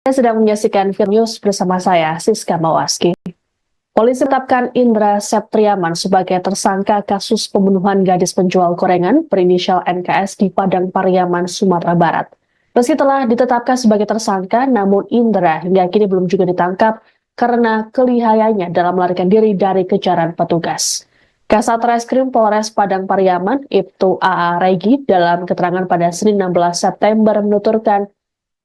Anda sedang menyaksikan Virnews bersama saya, Siska Mawaski. Polisi menetapkan Indra Septriaman sebagai tersangka kasus pembunuhan gadis penjual gorengan berinisial NKS di Padang Pariaman, Sumatera Barat. Meski telah ditetapkan sebagai tersangka, namun Indra hingga kini belum juga ditangkap karena kelihayannya dalam melarikan diri dari kejaran petugas. Kasat Reskrim Polres Padang Pariaman, Ibtu AA Regi, dalam keterangan pada Senin 16 September menuturkan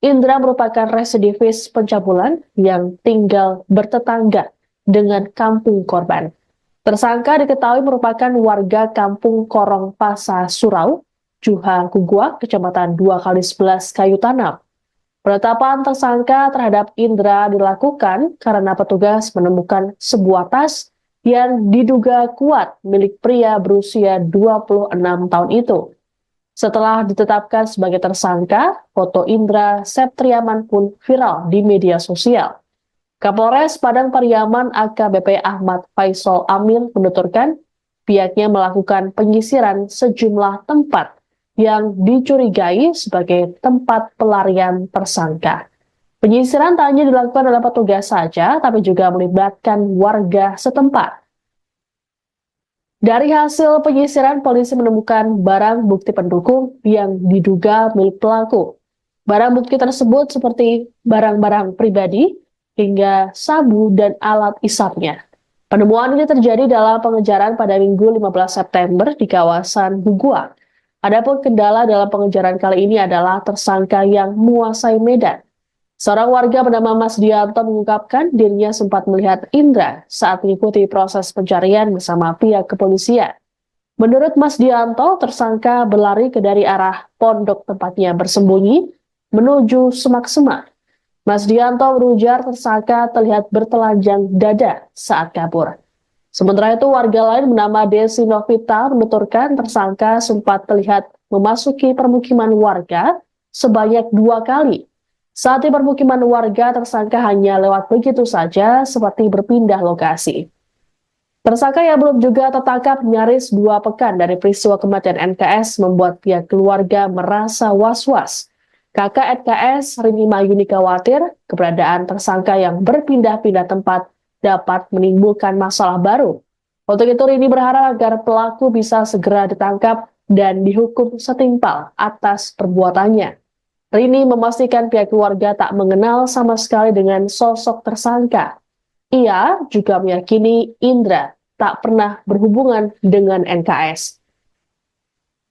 Indra merupakan residivis pencabulan yang tinggal bertetangga dengan kampung korban. Tersangka diketahui merupakan warga kampung Korong Pasa Surau, Juha Gugua, Kecamatan 2x11 Kayu Tanam. Penetapan tersangka terhadap Indra dilakukan karena petugas menemukan sebuah tas yang diduga kuat milik pria berusia 26 tahun itu. Setelah ditetapkan sebagai tersangka, foto Indra Septriaman pun viral di media sosial. Kapolres Padang Pariaman AKBP Ahmad Faisal Amir menuturkan pihaknya melakukan penyisiran sejumlah tempat yang dicurigai sebagai tempat pelarian tersangka. Penyisiran tak hanya dilakukan oleh petugas saja, tapi juga melibatkan warga setempat. Dari hasil penyisiran, polisi menemukan barang bukti pendukung yang diduga milik pelaku. Barang bukti tersebut seperti barang-barang pribadi hingga sabu dan alat isapnya. Penemuan ini terjadi dalam pengejaran pada Minggu 15 September di kawasan Gugua. Adapun kendala dalam pengejaran kali ini adalah tersangka yang menguasai medan. Seorang warga bernama Mas Dianto mengungkapkan dirinya sempat melihat Indra saat mengikuti proses pencarian bersama pihak kepolisian. Menurut Mas Dianto, tersangka berlari dari arah pondok tempatnya bersembunyi menuju semak-semak. Mas Dianto berujar tersangka terlihat bertelanjang dada saat kabur. Sementara itu, warga lain bernama Desi Novita menuturkan tersangka sempat terlihat memasuki permukiman warga sebanyak 2 kali. Saat di permukiman warga, tersangka hanya lewat begitu saja seperti berpindah lokasi. Tersangka yang belum juga tertangkap nyaris 2 pekan dari peristiwa kematian NKS membuat pihak keluarga merasa was-was. Kakak NKS, Rini Mayuni, khawatir keberadaan tersangka yang berpindah-pindah tempat dapat menimbulkan masalah baru. Untuk itu, Rini berharap agar pelaku bisa segera ditangkap dan dihukum setimpal atas perbuatannya. Rini memastikan pihak keluarga tak mengenal sama sekali dengan sosok tersangka. Ia juga meyakini Indra tak pernah berhubungan dengan NKS.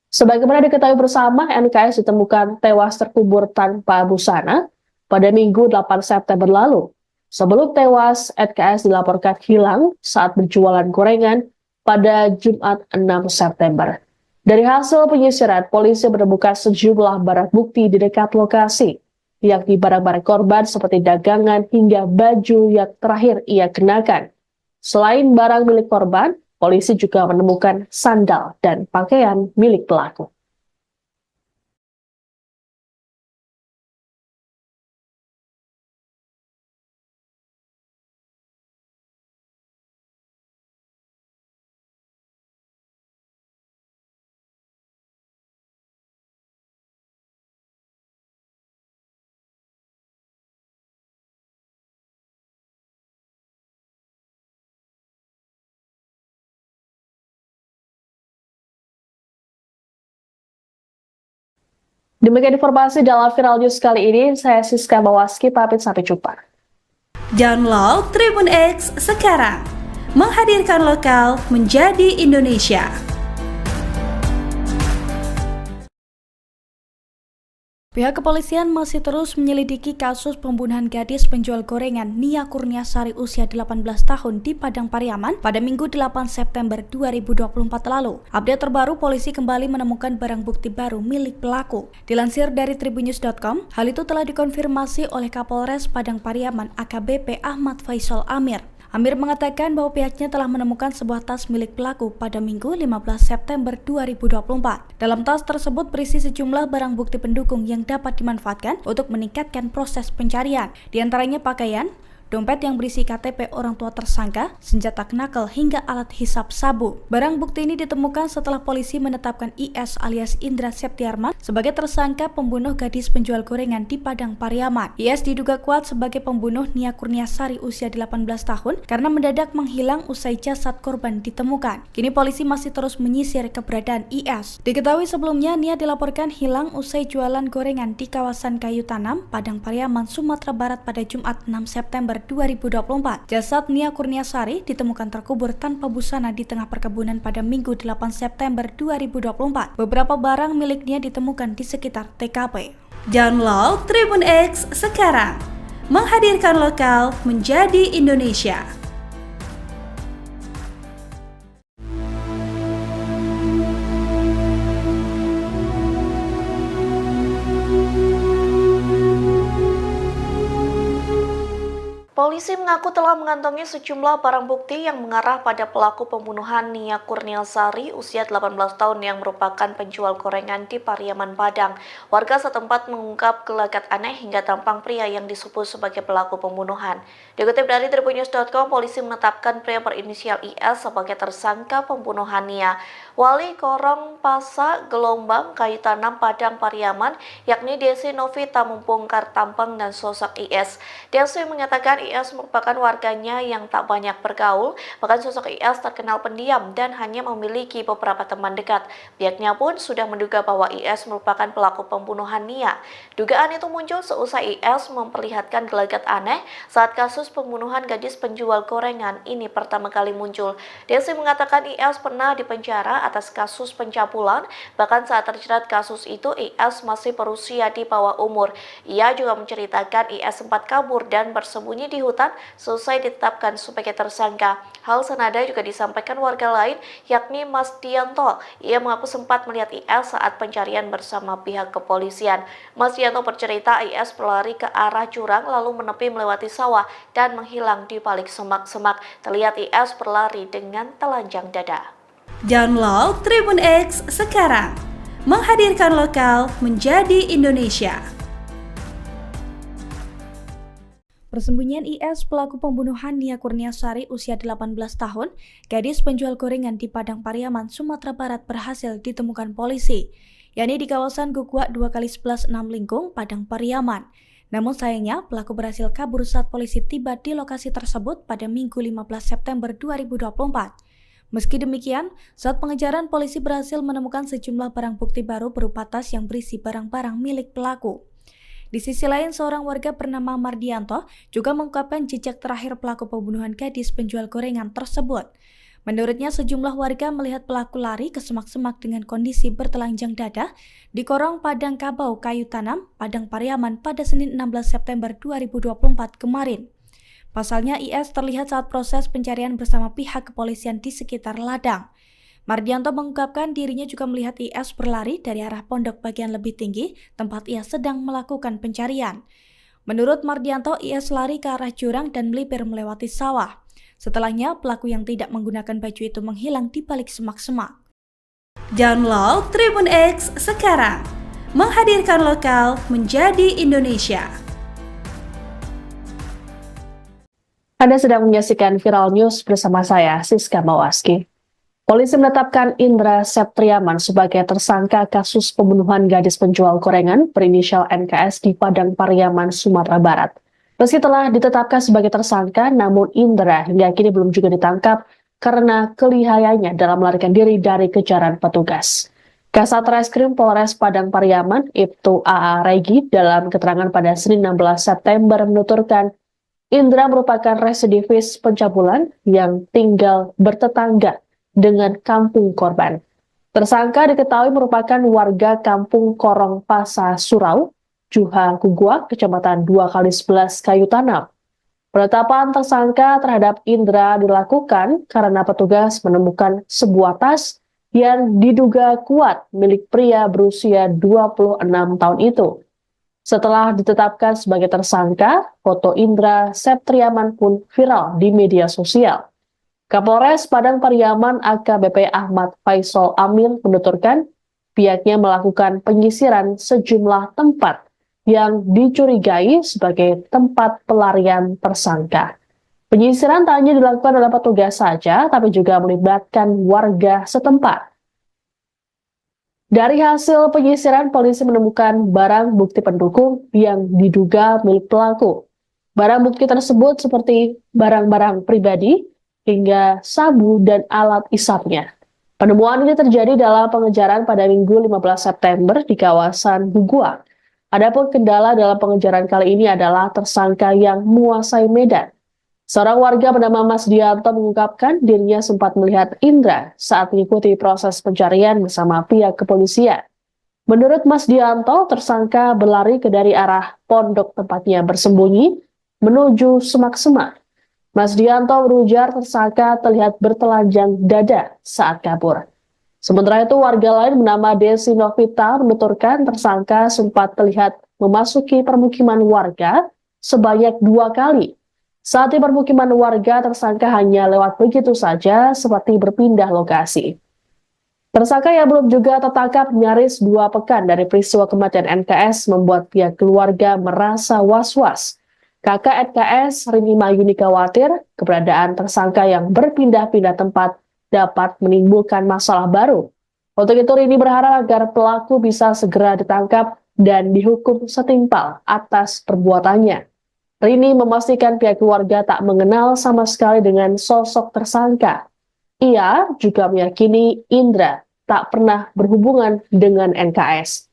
Sebagaimana diketahui bersama, NKS ditemukan tewas terkubur tanpa busana pada Minggu 8 September lalu. Sebelum tewas, NKS dilaporkan hilang saat berjualan gorengan pada Jumat 6 September. Dari hasil penyisiran, polisi menemukan sejumlah barang bukti di dekat lokasi, yakni barang-barang korban seperti dagangan hingga baju yang terakhir ia kenakan. Selain barang milik korban, polisi juga menemukan sandal dan pakaian milik pelaku. Demikian informasi dalam Viral News kali ini. Saya Siska Mawaski, pamit sampai jumpa. Download Tribun X sekarang, menghadirkan lokal menjadi Indonesia. Pihak kepolisian masih terus menyelidiki kasus pembunuhan gadis penjual gorengan Nia Kurniasari usia 18 tahun di Padang Pariaman pada Minggu 8 September 2024 lalu. Update terbaru, polisi kembali menemukan barang bukti baru milik pelaku. Dilansir dari tribunnews.com, hal itu telah dikonfirmasi oleh Kapolres Padang Pariaman AKBP Ahmad Faisal Amir. Amir mengatakan bahwa pihaknya telah menemukan sebuah tas milik pelaku pada Minggu 15 September 2024. Dalam tas tersebut berisi sejumlah barang bukti pendukung yang dapat dimanfaatkan untuk meningkatkan proses pencarian. Di antaranya pakaian, dompet yang berisi KTP orang tua tersangka, senjata knuckle, hingga alat hisap sabu. Barang bukti ini ditemukan setelah polisi menetapkan IS alias Indra Septiarman sebagai tersangka pembunuh gadis penjual gorengan di Padang Pariaman. IS diduga kuat sebagai pembunuh Nia Kurniasari usia 18 tahun karena mendadak menghilang usai jasad korban ditemukan. Kini polisi masih terus menyisir keberadaan IS. Diketahui sebelumnya Nia dilaporkan hilang usai jualan gorengan di kawasan Kayu Tanam, Padang Pariaman, Sumatera Barat pada Jumat 6 September 2024. Jasad Nia Kurniasari ditemukan terkubur tanpa busana di tengah perkebunan pada Minggu 8 September 2024. Beberapa barang miliknya ditemukan di sekitar TKP. Download Tribun X sekarang, menghadirkan lokal menjadi Indonesia. Polisi mengaku telah mengantongi sejumlah barang bukti yang mengarah pada pelaku pembunuhan Nia Kurniasari usia 18 tahun yang merupakan penjual gorengan di Pariaman, Padang. Warga setempat mengungkap gelagat aneh hingga tampang pria yang disebut sebagai pelaku pembunuhan. Dikutip dari tribunnews.com, polisi menetapkan pria berinisial IS sebagai tersangka pembunuhan Nia. Wali Korong Pasa Gelombang Kayu Tanam Padang Pariaman yakni Desi Novita membongkar tampang dan sosok IS. Desi mengatakan IS merupakan warganya yang tak banyak bergaul, bahkan sosok IS terkenal pendiam dan hanya memiliki beberapa teman dekat. Pihaknya pun sudah menduga bahwa IS merupakan pelaku pembunuhan Nia. Dugaan itu muncul seusai IS memperlihatkan gelagat aneh saat kasus pembunuhan gadis penjual gorengan ini pertama kali muncul. Desi mengatakan IS pernah dipenjara atas kasus pencabulan, bahkan saat terjerat kasus itu IS masih berusia di bawah umur. Ia juga menceritakan IS sempat kabur dan bersembunyi di hutan selesai ditetapkan sebagai tersangka. Hal senada juga disampaikan warga lain yakni Mas Dianto. Ia mengaku sempat melihat IS saat pencarian bersama pihak kepolisian. Mas Dianto bercerita IS berlari ke arah jurang lalu menepi melewati sawah dan menghilang di balik semak-semak. Terlihat IS berlari dengan telanjang dada. Download Tribun X sekarang, menghadirkan lokal menjadi Indonesia. Persembunyian IS pelaku pembunuhan Nia Kurniasari usia 18 tahun, gadis penjual gorengan di Padang Pariaman, Sumatera Barat berhasil ditemukan polisi, yakni di kawasan Gugwak 2x11 6 Lingkung, Padang Pariaman. Namun sayangnya pelaku berhasil kabur saat polisi tiba di lokasi tersebut pada Minggu 15 September 2024. Meski demikian, saat pengejaran polisi berhasil menemukan sejumlah barang bukti baru berupa tas yang berisi barang-barang milik pelaku. Di sisi lain, seorang warga bernama Mardianto juga mengungkapkan jejak terakhir pelaku pembunuhan gadis penjual gorengan tersebut. Menurutnya, sejumlah warga melihat pelaku lari ke semak-semak dengan kondisi bertelanjang dada di Korong Padang Kabau Kayu Tanam, Padang Pariaman pada Senin 16 September 2024 kemarin. Pasalnya, IS terlihat saat proses pencarian bersama pihak kepolisian di sekitar ladang. Mardianto mengungkapkan dirinya juga melihat IS berlari dari arah pondok bagian lebih tinggi tempat ia sedang melakukan pencarian. Menurut Mardianto, IS lari ke arah jurang dan melipir melewati sawah. Setelahnya, pelaku yang tidak menggunakan baju itu menghilang di balik semak-semak. Download Tribun X sekarang, menghadirkan lokal menjadi Indonesia. Anda sedang menyaksikan Viral News bersama saya, Siska Mawaski. Polisi menetapkan Indra Septiarman sebagai tersangka kasus pembunuhan gadis penjual gorengan berinisial NKS di Padang Pariaman, Sumatera Barat. Meski telah ditetapkan sebagai tersangka, namun Indra hingga kini belum juga ditangkap karena kelihayannya dalam melarikan diri dari kejaran petugas. Kasat Reskrim Polres Padang Pariaman, Ibtu AA Regi, dalam keterangan pada Senin 16 September menuturkan Indra merupakan residivis pencabulan yang tinggal bertetangga dengan kampung korban. Tersangka diketahui merupakan warga kampung Korong Pasa Surau, Juha Gugwak, Kecamatan 2x11 Kayu Tanam. Penetapan tersangka terhadap Indra dilakukan karena petugas menemukan sebuah tas yang diduga kuat milik pria berusia 26 tahun itu. Setelah ditetapkan sebagai tersangka, foto Indra Septiarman pun viral di media sosial. Kapolres Padang Pariaman AKBP Ahmad Faisal Amir menuturkan pihaknya melakukan penyisiran sejumlah tempat yang dicurigai sebagai tempat pelarian tersangka. Penyisiran tak hanya dilakukan oleh petugas saja, tapi juga melibatkan warga setempat. Dari hasil penyisiran, polisi menemukan barang bukti pendukung yang diduga milik pelaku. Barang bukti tersebut seperti barang-barang pribadi hingga sabu dan alat isapnya. Penemuan ini terjadi dalam pengejaran pada Minggu 15 September di kawasan Buguang. Adapun kendala dalam pengejaran kali ini adalah tersangka yang menguasai medan. Seorang warga bernama Mas Dianto mengungkapkan dirinya sempat melihat Indra saat mengikuti proses pencarian bersama pihak kepolisian. Menurut Mas Dianto, tersangka berlari dari arah pondok tempatnya bersembunyi menuju semak-semak. Mas Dianto berujar tersangka terlihat bertelanjang dada saat kabur. Sementara itu, warga lain bernama Desi Novita menuturkan tersangka sempat terlihat memasuki permukiman warga sebanyak 2 kali. Saat di permukiman warga, tersangka hanya lewat begitu saja seperti berpindah lokasi. Tersangka yang belum juga tertangkap nyaris 2 pekan dari peristiwa kematian NKS membuat pihak keluarga merasa was-was. Kakak NKS, Rini Mayuni, khawatir keberadaan tersangka yang berpindah-pindah tempat dapat menimbulkan masalah baru. Untuk itu, Rini berharap agar pelaku bisa segera ditangkap dan dihukum setimpal atas perbuatannya. Rini memastikan pihak keluarga tak mengenal sama sekali dengan sosok tersangka. Ia juga meyakini Indra tak pernah berhubungan dengan NKS.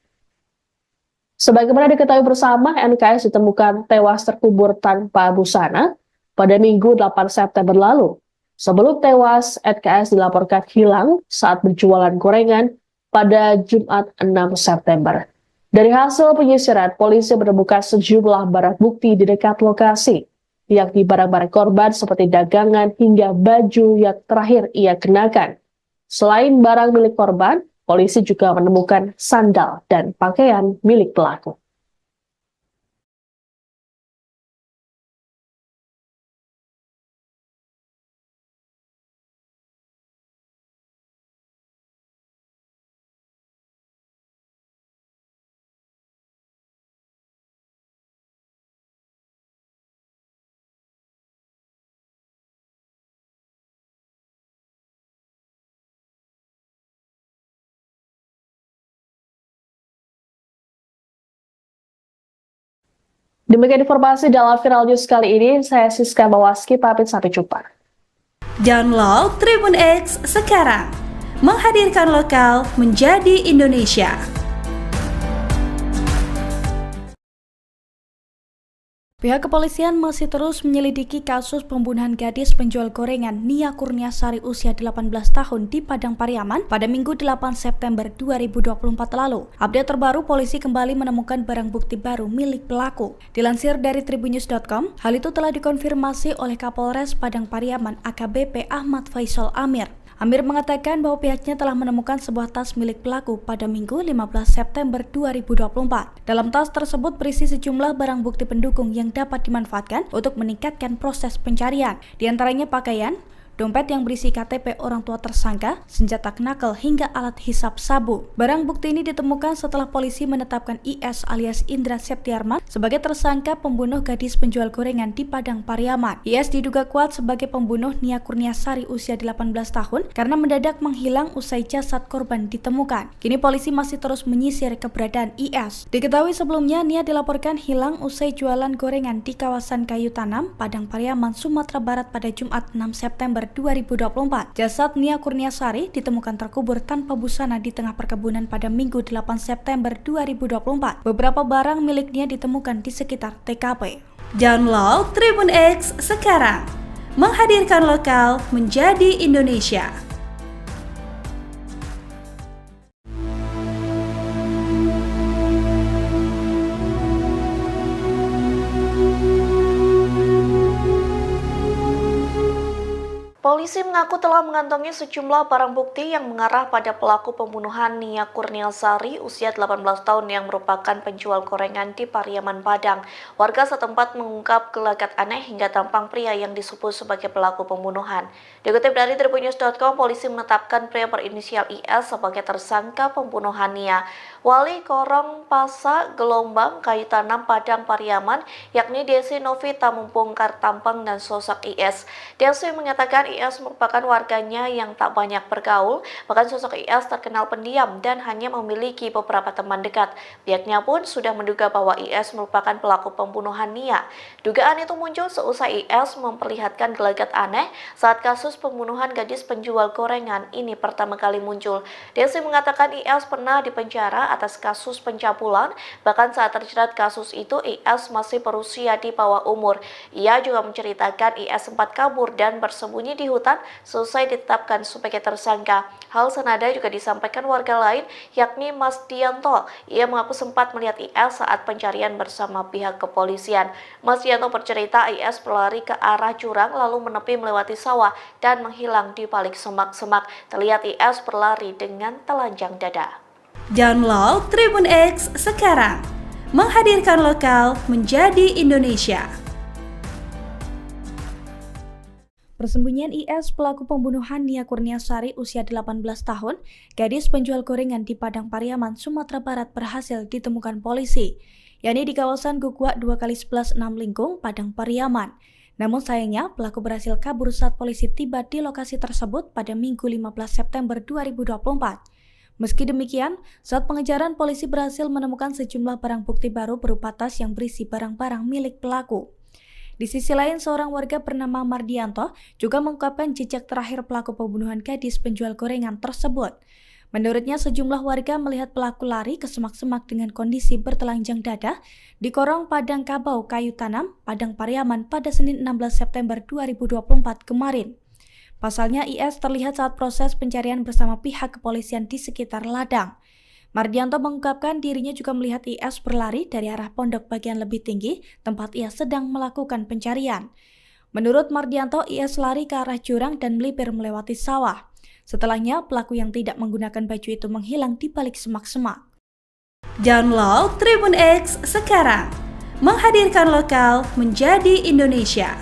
Sebagaimana diketahui bersama, NKS ditemukan tewas terkubur tanpa busana pada Minggu 8 September lalu. Sebelum tewas, NKS dilaporkan hilang saat berjualan gorengan pada Jumat 6 September. Dari hasil penyisiran, polisi menemukan sejumlah barang bukti di dekat lokasi, yakni barang-barang korban seperti dagangan hingga baju yang terakhir ia kenakan. Selain barang milik korban, polisi juga menemukan sandal dan pakaian milik pelaku. Demikian informasi dalam Viral News kali ini. Saya Siska Bawaski, pamit sampai jumpa. Download Tribun X sekarang, menghadirkan lokal menjadi Indonesia. Pihak kepolisian masih terus menyelidiki kasus pembunuhan gadis penjual gorengan Nia Kurniasari usia 18 tahun di Padang Pariaman pada Minggu 8 September 2024 lalu. Update terbaru, polisi kembali menemukan barang bukti baru milik pelaku. Dilansir dari tribunnews.com, hal itu telah dikonfirmasi oleh Kapolres Padang Pariaman AKBP Ahmad Faisal Amir. Amir mengatakan bahwa pihaknya telah menemukan sebuah tas milik pelaku pada Minggu 15 September 2024. Dalam tas tersebut berisi sejumlah barang bukti pendukung yang dapat dimanfaatkan untuk meningkatkan proses pencarian. Di antaranya pakaian, dompet yang berisi KTP orang tua tersangka, senjata knuckle hingga alat hisap sabu. Barang bukti ini ditemukan setelah polisi menetapkan IS alias Indra Septiarman sebagai tersangka pembunuh gadis penjual gorengan di Padang Pariaman. IS diduga kuat sebagai pembunuh Nia Kurniasari usia 18 tahun karena mendadak menghilang usai jasad korban ditemukan. Kini polisi masih terus menyisir keberadaan IS. Diketahui sebelumnya Nia dilaporkan hilang usai jualan gorengan di kawasan Kayu Tanam, Padang Pariaman, Sumatera Barat pada Jumat 6 September 2024. Jasad Nia Kurniasari ditemukan terkubur tanpa busana di tengah perkebunan pada Minggu 8 September 2024. Beberapa barang miliknya ditemukan di sekitar TKP. Download Tribun X sekarang, menghadirkan lokal menjadi Indonesia. Polisi Polisi mengaku telah mengantongi sejumlah barang bukti yang mengarah pada pelaku pembunuhan Nia Kurniasari usia 18 tahun yang merupakan penjual gorengan di Pariaman, Padang. Warga setempat mengungkap gelagat aneh hingga tampang pria yang disebut sebagai pelaku pembunuhan. Dikutip dari tribunnews.com, polisi menetapkan pria berinisial IS sebagai tersangka pembunuhan Nia. Wali Korong Pasa Gelombang Kayu Tanam Padang Pariaman, yakni Desi Novita, membongkar tampang dan sosok IS. Desi mengatakan IS merupakan warganya yang tak banyak bergaul, bahkan sosok IS terkenal pendiam dan hanya memiliki beberapa teman dekat. Pihaknya pun sudah menduga bahwa IS merupakan pelaku pembunuhan Nia. Dugaan itu muncul seusai IS memperlihatkan gelagat aneh saat kasus pembunuhan gadis penjual gorengan ini pertama kali muncul. Desi mengatakan IS pernah dipenjara atas kasus pencabulan, bahkan saat terjerat kasus itu IS masih berusia di bawah umur. Ia juga menceritakan IS sempat kabur dan bersembunyi di hutan selesai ditetapkan sebagai tersangka. Hal senada juga disampaikan warga lain, yakni Mas Dianto. Ia mengaku sempat melihat IS saat pencarian bersama pihak kepolisian. Mas Dianto bercerita IS berlari ke arah jurang lalu menepi melewati sawah dan menghilang di balik semak-semak. Terlihat IS berlari dengan telanjang dada. Download Tribun X sekarang, menghadirkan lokal menjadi Indonesia. Persembunyian IS pelaku pembunuhan Nia Kurniasari usia 18 tahun, gadis penjual gorengan di Padang Pariaman, Sumatera Barat berhasil ditemukan polisi, yakni di kawasan Gugwak 2x11 6 Lingkung, Padang Pariaman. Namun sayangnya pelaku berhasil kabur saat polisi tiba di lokasi tersebut pada Minggu 15 September 2024. Meski demikian, saat pengejaran polisi berhasil menemukan sejumlah barang bukti baru berupa tas yang berisi barang-barang milik pelaku. Di sisi lain, seorang warga bernama Mardianto juga mengungkapkan jejak terakhir pelaku pembunuhan gadis penjual gorengan tersebut. Menurutnya, sejumlah warga melihat pelaku lari ke semak-semak dengan kondisi bertelanjang dada di Korong Padang Kabau Kayu Tanam, Padang Pariaman pada Senin 16 September 2024 kemarin. Pasalnya, IS terlihat saat proses pencarian bersama pihak kepolisian di sekitar ladang. Mardianto mengungkapkan dirinya juga melihat IS berlari dari arah pondok bagian lebih tinggi tempat ia sedang melakukan pencarian. Menurut Mardianto, IS lari ke arah jurang dan melipir melewati sawah. Setelahnya, pelaku yang tidak menggunakan baju itu menghilang di balik semak-semak. Download Tribun X sekarang, menghadirkan lokal menjadi Indonesia.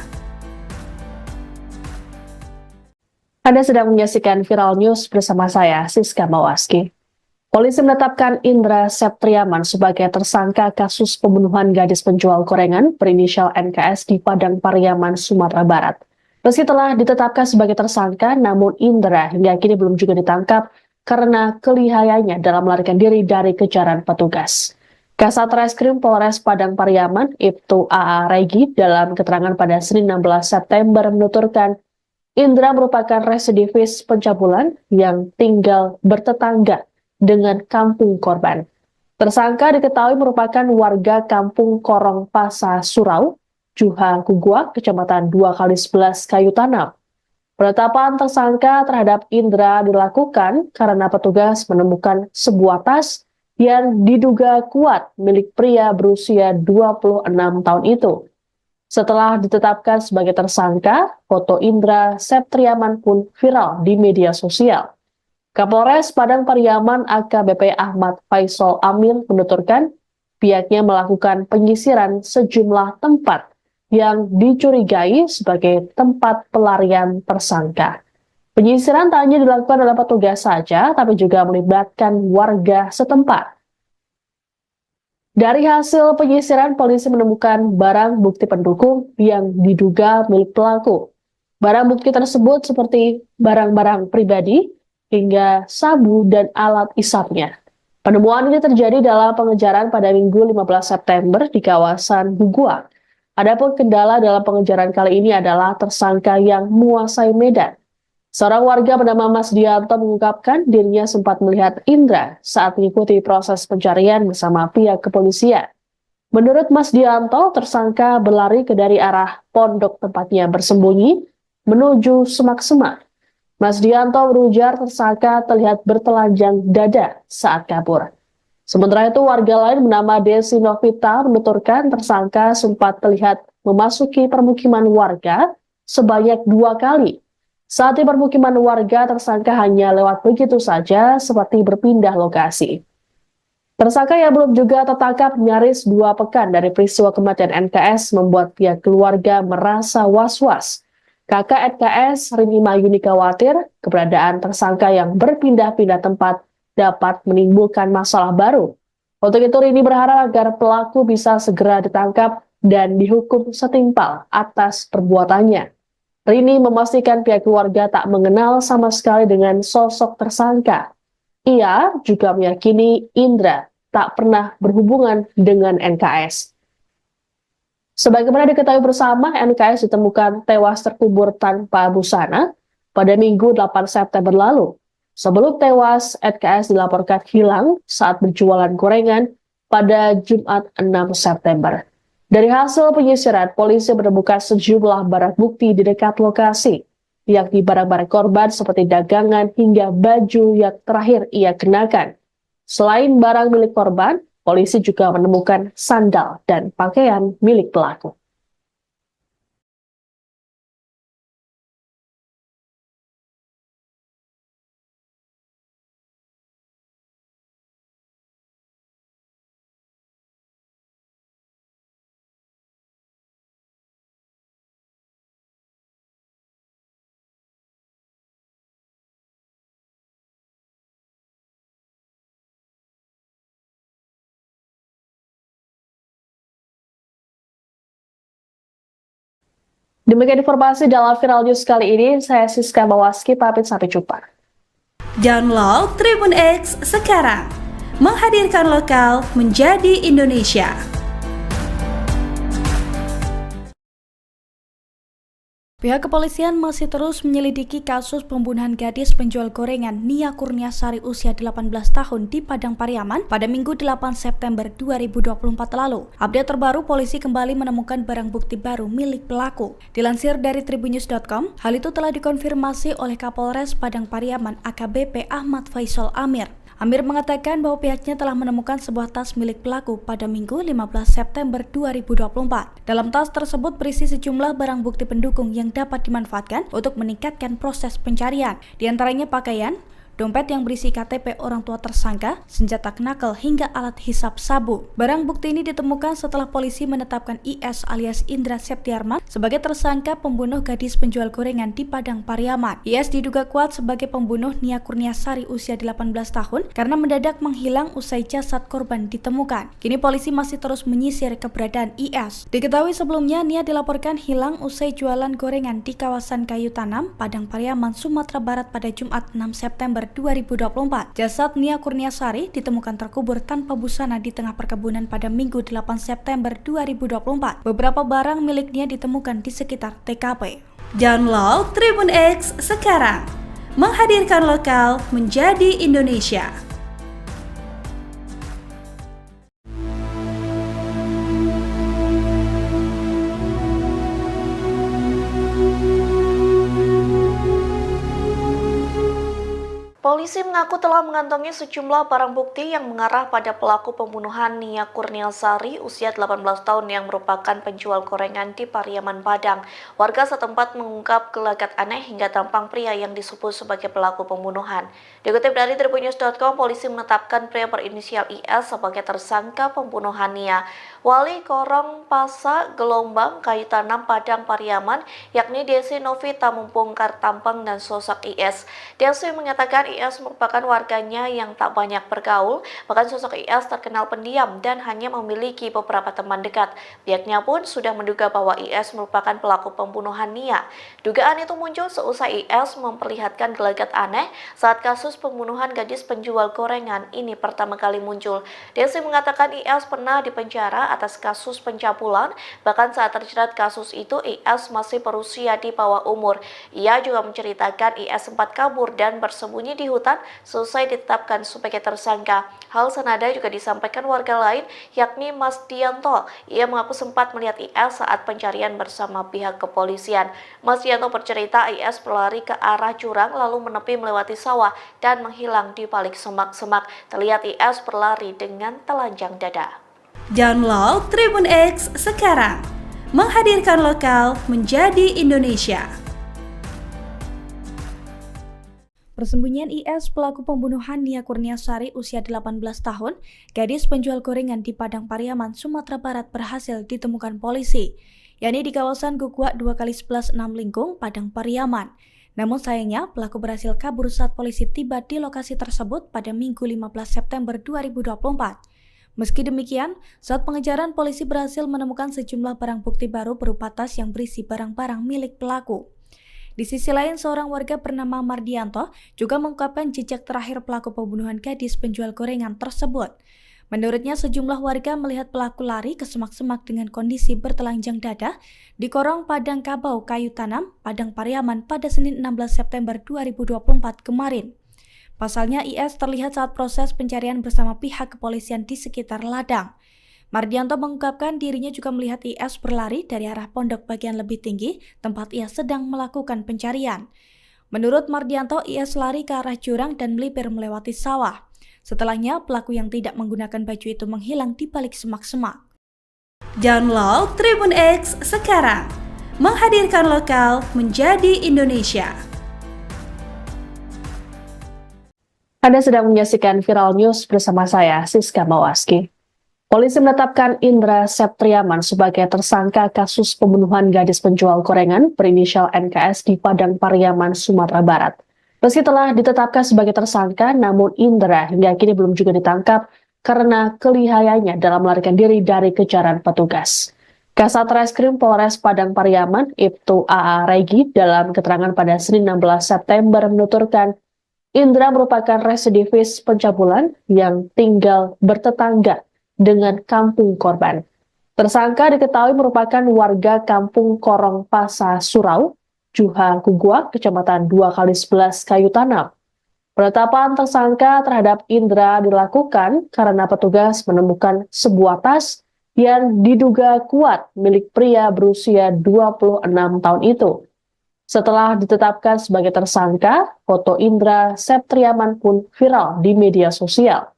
Anda sedang menyaksikan Viral News bersama saya, Siska Mawaski. Polisi menetapkan Indra Septriaman sebagai tersangka kasus pembunuhan gadis penjual gorengan berinisial NKS di Padang Pariaman, Sumatera Barat. Meski telah ditetapkan sebagai tersangka, namun Indra hingga kini belum juga ditangkap karena kelihayannya dalam melarikan diri dari kejaran petugas. Kasat Reskrim Polres Padang Pariaman, Ibtu AA Regi, dalam keterangan pada Senin 16 September menuturkan Indra merupakan residivis pencabulan yang tinggal bertetangga dengan kampung korban. Tersangka diketahui merupakan warga kampung Korong Pasa Surau, Juha Gugwak, Kecamatan 2x11 Kayu Tanam. Penetapan tersangka terhadap Indra dilakukan karena petugas menemukan sebuah tas yang diduga kuat milik pria berusia 26 tahun itu. Setelah ditetapkan sebagai tersangka, foto Indra Septriaman pun viral di media sosial. Kapolres Padang Pariaman AKBP Ahmad Faisal Amir menuturkan pihaknya melakukan penyisiran sejumlah tempat yang dicurigai sebagai tempat pelarian tersangka. Penyisiran tak hanya dilakukan oleh petugas saja, tapi juga melibatkan warga setempat. Dari hasil penyisiran, polisi menemukan barang bukti pendukung yang diduga milik pelaku. Barang bukti tersebut seperti barang-barang pribadi hingga sabu dan alat isapnya. Penemuan ini terjadi dalam pengejaran pada Minggu 15 September di kawasan Gugwak. Adapun kendala dalam pengejaran kali ini adalah tersangka yang menguasai medan. Seorang warga bernama Mas Dianto mengungkapkan dirinya sempat melihat Indra saat mengikuti proses pencarian bersama pihak kepolisian. Menurut Mas Dianto, tersangka berlari ke dari arah pondok tempatnya bersembunyi menuju semak-semak. Mas Dianto berujar tersangka terlihat bertelanjang dada saat kabur. Sementara itu, warga lain bernama Desi Novita menuturkan tersangka sempat terlihat memasuki permukiman warga sebanyak 2 kali. Saat di permukiman warga, tersangka hanya lewat begitu saja seperti berpindah lokasi. Tersangka yang belum juga tertangkap nyaris 2 pekan dari peristiwa kematian NKS membuat pihak keluarga merasa was-was. Kakak NKS, Rini Mayuni, khawatir keberadaan tersangka yang berpindah-pindah tempat dapat menimbulkan masalah baru. Untuk itu, Rini berharap agar pelaku bisa segera ditangkap dan dihukum setimpal atas perbuatannya. Rini memastikan pihak keluarga tak mengenal sama sekali dengan sosok tersangka. Ia juga meyakini Indra tak pernah berhubungan dengan NKS. Sebagaimana diketahui bersama, NKS ditemukan tewas terkubur tanpa busana pada Minggu 8 September lalu. Sebelum tewas, NKS dilaporkan hilang saat berjualan gorengan pada Jumat 6 September. Dari hasil penyisiran, polisi menemukan sejumlah barang bukti di dekat lokasi, yakni barang-barang korban seperti dagangan hingga baju yang terakhir ia kenakan. Selain barang milik korban, polisi juga menemukan sandal dan pakaian milik pelaku. Demikian informasi dalam Viral News kali ini. Saya Siska Mawaski, pamit sampai jumpa. Download Tribun X sekarang, menghadirkan lokal menjadi Indonesia. Pihak kepolisian masih terus menyelidiki kasus pembunuhan gadis penjual gorengan Nia Kurniasari usia 18 tahun di Padang Pariaman pada Minggu 8 September 2024 lalu. Update terbaru, polisi kembali menemukan barang bukti baru milik pelaku. Dilansir dari tribunnews.com, hal itu telah dikonfirmasi oleh Kapolres Padang Pariaman AKBP Ahmad Faisal Amir. Amir mengatakan bahwa pihaknya telah menemukan sebuah tas milik pelaku pada Minggu 15 September 2024. Dalam tas tersebut berisi sejumlah barang bukti pendukung yang dapat dimanfaatkan untuk meningkatkan proses pencarian. Di antaranya pakaian, dompet yang berisi KTP orang tua tersangka, senjata knuckle, hingga alat hisap sabu. Barang bukti ini ditemukan setelah polisi menetapkan IS alias Indra Septiarman sebagai tersangka pembunuh gadis penjual gorengan di Padang Pariaman. IS diduga kuat sebagai pembunuh Nia Kurniasari usia 18 tahun karena mendadak menghilang usai jasad korban ditemukan. Kini polisi masih terus menyisir keberadaan IS. Diketahui sebelumnya Nia dilaporkan hilang usai jualan gorengan di kawasan Kayu Tanam, Padang Pariaman, Sumatera Barat pada Jumat 6 September 2024. Jasad Nia Kurniasari ditemukan terkubur tanpa busana di tengah perkebunan pada Minggu 8 September 2024. Beberapa barang milik Nia ditemukan di sekitar TKP. Download Tribun X sekarang, menghadirkan lokal menjadi Indonesia. Polisi mengaku telah mengantongi sejumlah barang bukti yang mengarah pada pelaku pembunuhan Nia Kurniasari usia 18 tahun yang merupakan penjual gorengan di Pariaman, Padang. Warga setempat mengungkap gelagat aneh hingga tampang pria yang disebut sebagai pelaku pembunuhan. Dikutip dari tribunnews.com, polisi menetapkan pria berinisial IS sebagai tersangka pembunuhan Nia. Wali Korong Pasa Gelombang Kayu Tanam Padang Pariaman, yakni Desi Novita, membongkar tampang dan sosok IS. Desi mengatakan IS merupakan warganya yang tak banyak bergaul, bahkan sosok IS terkenal pendiam dan hanya memiliki beberapa teman dekat. Pihaknya pun sudah menduga bahwa IS merupakan pelaku pembunuhan Nia. Dugaan itu muncul seusai IS memperlihatkan gelagat aneh saat kasus pembunuhan gadis penjual gorengan ini pertama kali muncul. Desi mengatakan IS pernah dipenjara atas kasus pencabulan, bahkan saat terjerat kasus itu IS masih berusia di bawah umur. Ia juga menceritakan IS sempat kabur dan bersembunyi di hutan selesai ditetapkan sebagai tersangka. Hal senada juga disampaikan warga lain, yakni Mas Dianto. Ia mengaku sempat melihat IS saat pencarian bersama pihak kepolisian. Mas Dianto bercerita IS berlari ke arah jurang lalu menepi melewati sawah dan menghilang di balik semak-semak. Terlihat IS berlari dengan telanjang dada. Download Tribun X sekarang, menghadirkan lokal menjadi Indonesia. Persembunyian IS pelaku pembunuhan Nia Kurniasari usia 18 tahun, gadis penjual gorengan di Padang Pariaman, Sumatera Barat berhasil ditemukan polisi, yakni di kawasan Gugwak 2x11 6 Lingkung, Padang Pariaman. Namun sayangnya pelaku berhasil kabur saat polisi tiba di lokasi tersebut pada Minggu 15 September 2024. Meski demikian, saat pengejaran polisi berhasil menemukan sejumlah barang bukti baru berupa tas yang berisi barang-barang milik pelaku. Di sisi lain, seorang warga bernama Mardianto juga mengungkapkan jejak terakhir pelaku pembunuhan gadis penjual gorengan tersebut. Menurutnya, sejumlah warga melihat pelaku lari ke semak-semak dengan kondisi bertelanjang dada di korong Padang Kabau Kayu Tanam, Padang Pariaman pada Senin 16 September 2024 kemarin. Pasalnya, IS terlihat saat proses pencarian bersama pihak kepolisian di sekitar ladang. Mardianto mengungkapkan dirinya juga melihat IS berlari dari arah pondok bagian lebih tinggi tempat ia sedang melakukan pencarian. Menurut Mardianto, IS lari ke arah jurang dan melipir melewati sawah. Setelahnya, pelaku yang tidak menggunakan baju itu menghilang di balik semak-semak. Download Tribun X sekarang, menghadirkan lokal menjadi Indonesia. Anda sedang menyaksikan Viral News bersama saya, Siska Mawaski. Polisi menetapkan Indra Septriaman sebagai tersangka kasus pembunuhan gadis penjual gorengan berinisial NKS di Padang Pariaman, Sumatera Barat. Meski telah ditetapkan sebagai tersangka, namun Indra hingga kini belum juga ditangkap karena kelihayannya dalam melarikan diri dari kejaran petugas. Kasat Reskrim Polres Padang Pariaman, Ibtu AA Regi, dalam keterangan pada Senin 16 September menuturkan Indra merupakan residivis pencabulan yang tinggal bertetangga dengan kampung korban. Tersangka diketahui merupakan warga kampung Korong Pasa Surau, Juha Gugwak, Kecamatan 2x11 Kayu Tanam. Penetapan tersangka terhadap Indra dilakukan karena petugas menemukan sebuah tas yang diduga kuat milik pria berusia 26 tahun itu. Setelah ditetapkan sebagai tersangka, foto Indra Septriaman pun viral di media sosial.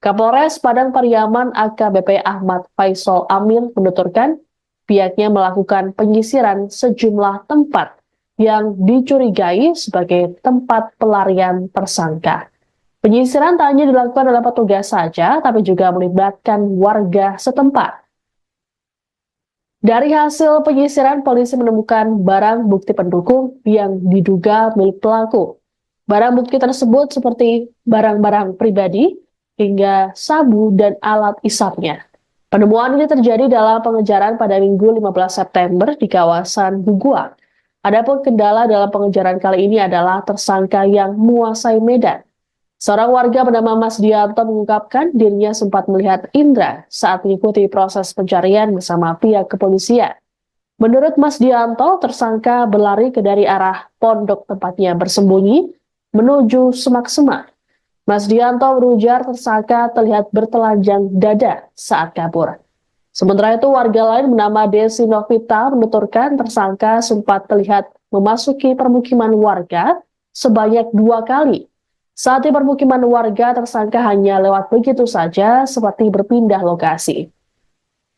Kapolres Padang Pariaman AKBP Ahmad Faisal Amir menuturkan pihaknya melakukan penyisiran sejumlah tempat yang dicurigai sebagai tempat pelarian tersangka. Penyisiran tak hanya dilakukan oleh petugas saja, tapi juga melibatkan warga setempat. Dari hasil penyisiran, polisi menemukan barang bukti pendukung yang diduga milik pelaku. Barang bukti tersebut seperti barang-barang pribadi, hingga sabu dan alat isapnya. Penemuan ini terjadi dalam pengejaran pada Minggu 15 September di kawasan Gugwak. Adapun kendala dalam pengejaran kali ini adalah tersangka yang menguasai medan. Seorang warga bernama Mas Dianto mengungkapkan dirinya sempat melihat Indra saat mengikuti proses pencarian bersama pihak kepolisian. Menurut Mas Dianto, tersangka berlari ke dari arah pondok tempatnya bersembunyi menuju semak-semak. Mas Dianto berujar tersangka terlihat bertelanjang dada saat kabur. Sementara itu, warga lain bernama Desi Novita menuturkan tersangka sempat terlihat memasuki permukiman warga sebanyak 2 kali. Saat di permukiman warga, tersangka hanya lewat begitu saja seperti berpindah lokasi.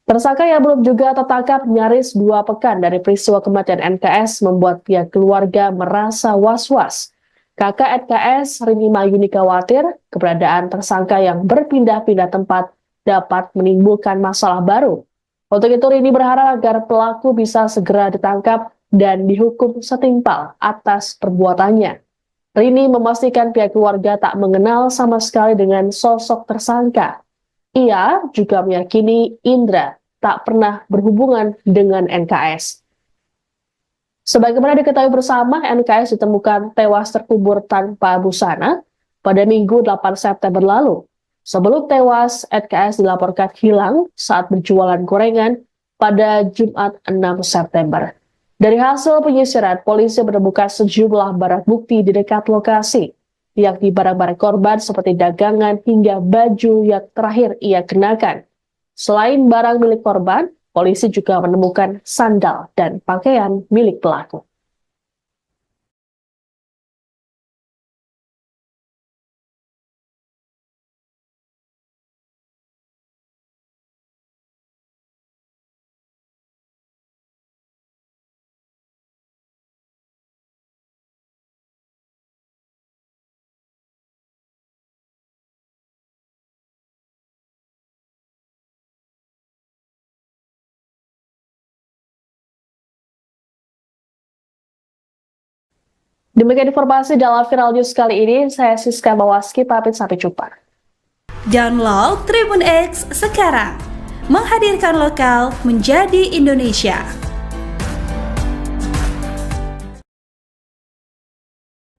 Tersangka yang belum juga tertangkap nyaris 2 pekan dari peristiwa kematian NKS membuat pihak keluarga merasa was-was. Kakak NKS, Rini Mayuni, khawatir keberadaan tersangka yang berpindah-pindah tempat dapat menimbulkan masalah baru. Untuk itu, Rini berharap agar pelaku bisa segera ditangkap dan dihukum setimpal atas perbuatannya. Rini memastikan pihak keluarga tak mengenal sama sekali dengan sosok tersangka. Ia juga meyakini Indra tak pernah berhubungan dengan NKS. Sebagaimana diketahui bersama, NKS ditemukan tewas terkubur tanpa busana pada Minggu 8 September lalu. Sebelum tewas, NKS dilaporkan hilang saat berjualan gorengan pada Jumat 6 September. Dari hasil penyisiran, polisi menemukan sejumlah barang bukti di dekat lokasi, yakni barang-barang korban seperti dagangan hingga baju yang terakhir ia kenakan. Selain barang milik korban, polisi juga menemukan sandal dan pakaian milik pelaku. Demikian informasi dalam Viral News kali ini. Saya Siska Bawaski, pamit sampai jumpa. Download Tribun X sekarang, menghadirkan lokal menjadi Indonesia.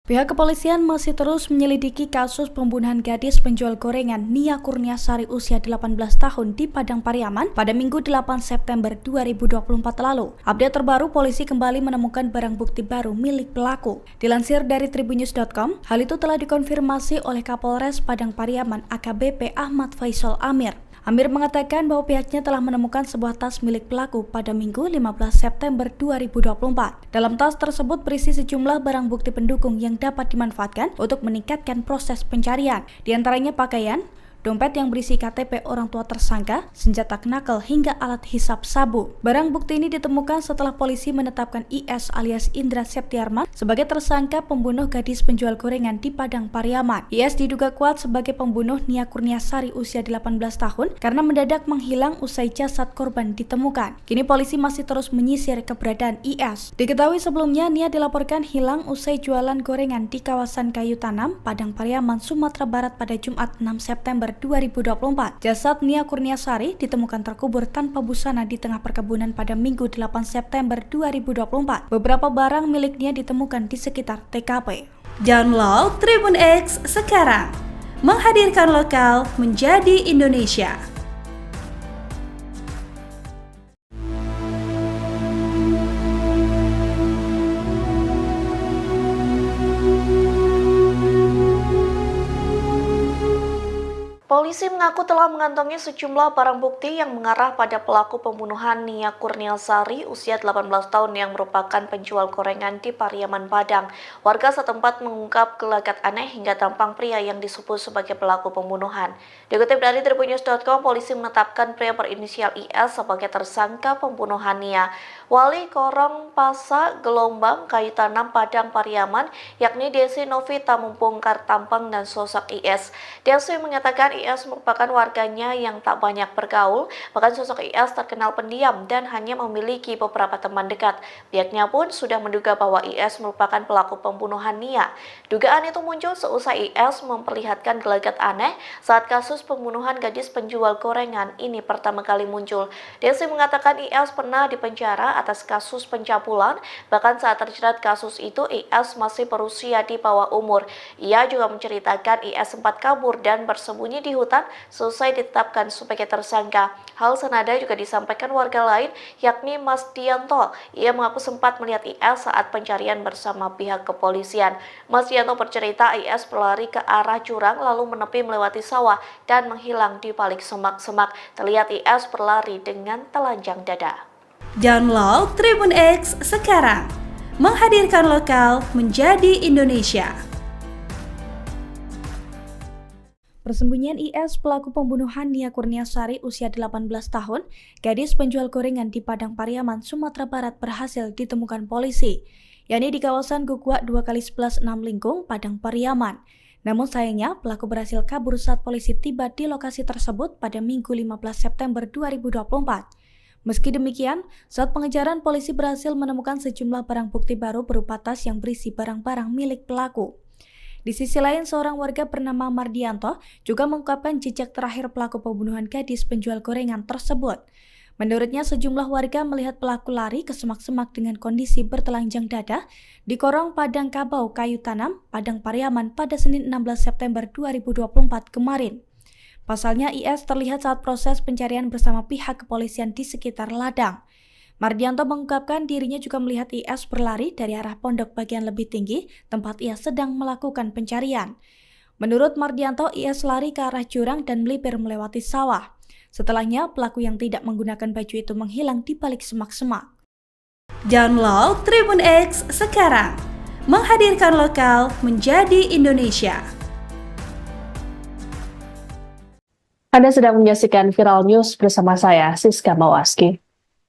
Pihak kepolisian masih terus menyelidiki kasus pembunuhan gadis penjual gorengan Nia Kurniasari usia 18 tahun di Padang Pariaman pada Minggu 8 September 2024 lalu. Update terbaru, polisi kembali menemukan barang bukti baru milik pelaku. Dilansir dari tribunnews.com, hal itu telah dikonfirmasi oleh Kapolres Padang Pariaman AKBP Ahmad Faisal Amir. Amir mengatakan bahwa pihaknya telah menemukan sebuah tas milik pelaku pada Minggu 15 September 2024. Dalam tas tersebut berisi sejumlah barang bukti pendukung yang dapat dimanfaatkan untuk meningkatkan proses pencarian. Di antaranya pakaian, dompet yang berisi KTP orang tua tersangka, senjata knuckle, hingga alat hisap sabu. Barang bukti ini ditemukan setelah polisi menetapkan IS alias Indra Septiarman sebagai tersangka pembunuh gadis penjual gorengan di Padang Pariaman. IS diduga kuat sebagai pembunuh Nia Kurniasari usia 18 tahun karena mendadak menghilang usai jasad korban ditemukan. Kini polisi masih terus menyisir keberadaan IS. Diketahui sebelumnya Nia dilaporkan hilang usai jualan gorengan di kawasan Kayu Tanam, Padang Pariaman, Sumatera Barat pada Jumat 6 September 2024. Jasad Nia Kurniasari ditemukan terkubur tanpa busana di tengah perkebunan pada Minggu 8 September 2024. Beberapa barang milik Nia ditemukan di sekitar TKP. Download Tribun X sekarang, menghadirkan lokal menjadi Indonesia. Polisi mengaku telah mengantongi sejumlah barang bukti yang mengarah pada pelaku pembunuhan Nia Kurniasari usia 18 tahun yang merupakan penjual gorengan di Pariaman Padang. Warga setempat mengungkap gelagat aneh hingga tampang pria yang disebut sebagai pelaku pembunuhan. Dikutip dari tribunnews.com, polisi menetapkan pria berinisial IS sebagai tersangka pembunuhan Nia. Wali Korong Pasa Gelombang Kayu Tanam Padang Pariaman, yakni Desi Novita, membongkar tampang dan sosok IS. Desi mengatakan IS merupakan warganya yang tak banyak bergaul, bahkan sosok IS terkenal pendiam dan hanya memiliki beberapa teman dekat. Pihaknya pun sudah menduga bahwa IS merupakan pelaku pembunuhan Nia. Dugaan itu muncul seusai IS memperlihatkan gelagat aneh saat kasus pembunuhan gadis penjual gorengan ini pertama kali muncul. Desi mengatakan IS pernah dipenjara atas kasus pencabulan, bahkan saat terjerat kasus itu IS masih berusia di bawah umur. Ia juga menceritakan IS sempat kabur dan bersembunyi di hutan selesai ditetapkan sebagai tersangka. Hal senada juga disampaikan warga lain, yakni Mas Dianto. Ia mengaku sempat melihat IS saat pencarian bersama pihak kepolisian. Mas Dianto bercerita IS berlari ke arah jurang lalu menepi melewati sawah dan menghilang di balik semak-semak. Terlihat IS berlari dengan telanjang dada. Download Tribun X sekarang, menghadirkan lokal menjadi Indonesia. Persembunyian IS pelaku pembunuhan Nia Kurniasari usia 18 tahun, gadis penjual gorengan di Padang Pariaman, Sumatera Barat berhasil ditemukan polisi, yakni di kawasan Gugwa 2x11 6 Lingkung, Padang Pariaman. Namun sayangnya pelaku berhasil kabur saat polisi tiba di lokasi tersebut pada Minggu 15 September 2024. Meski demikian, saat pengejaran polisi berhasil menemukan sejumlah barang bukti baru berupa tas yang berisi barang-barang milik pelaku. Di sisi lain, seorang warga bernama Mardianto juga mengungkapkan jejak terakhir pelaku pembunuhan gadis penjual gorengan tersebut. Menurutnya, sejumlah warga melihat pelaku lari ke semak-semak dengan kondisi bertelanjang dada di Korong Padang Kabau Kayu Tanam, Padang Pariaman pada Senin 16 September 2024 kemarin. Pasalnya, IS terlihat saat proses pencarian bersama pihak kepolisian di sekitar ladang. Mardianto mengungkapkan dirinya juga melihat IS berlari dari arah pondok bagian lebih tinggi, tempat ia sedang melakukan pencarian. Menurut Mardianto, IS lari ke arah jurang dan melipir melewati sawah. Setelahnya, pelaku yang tidak menggunakan baju itu menghilang di balik semak-semak. Download Tribun X sekarang, menghadirkan lokal menjadi Indonesia. Anda sedang menyaksikan Viral News bersama saya, Siska Bawaski.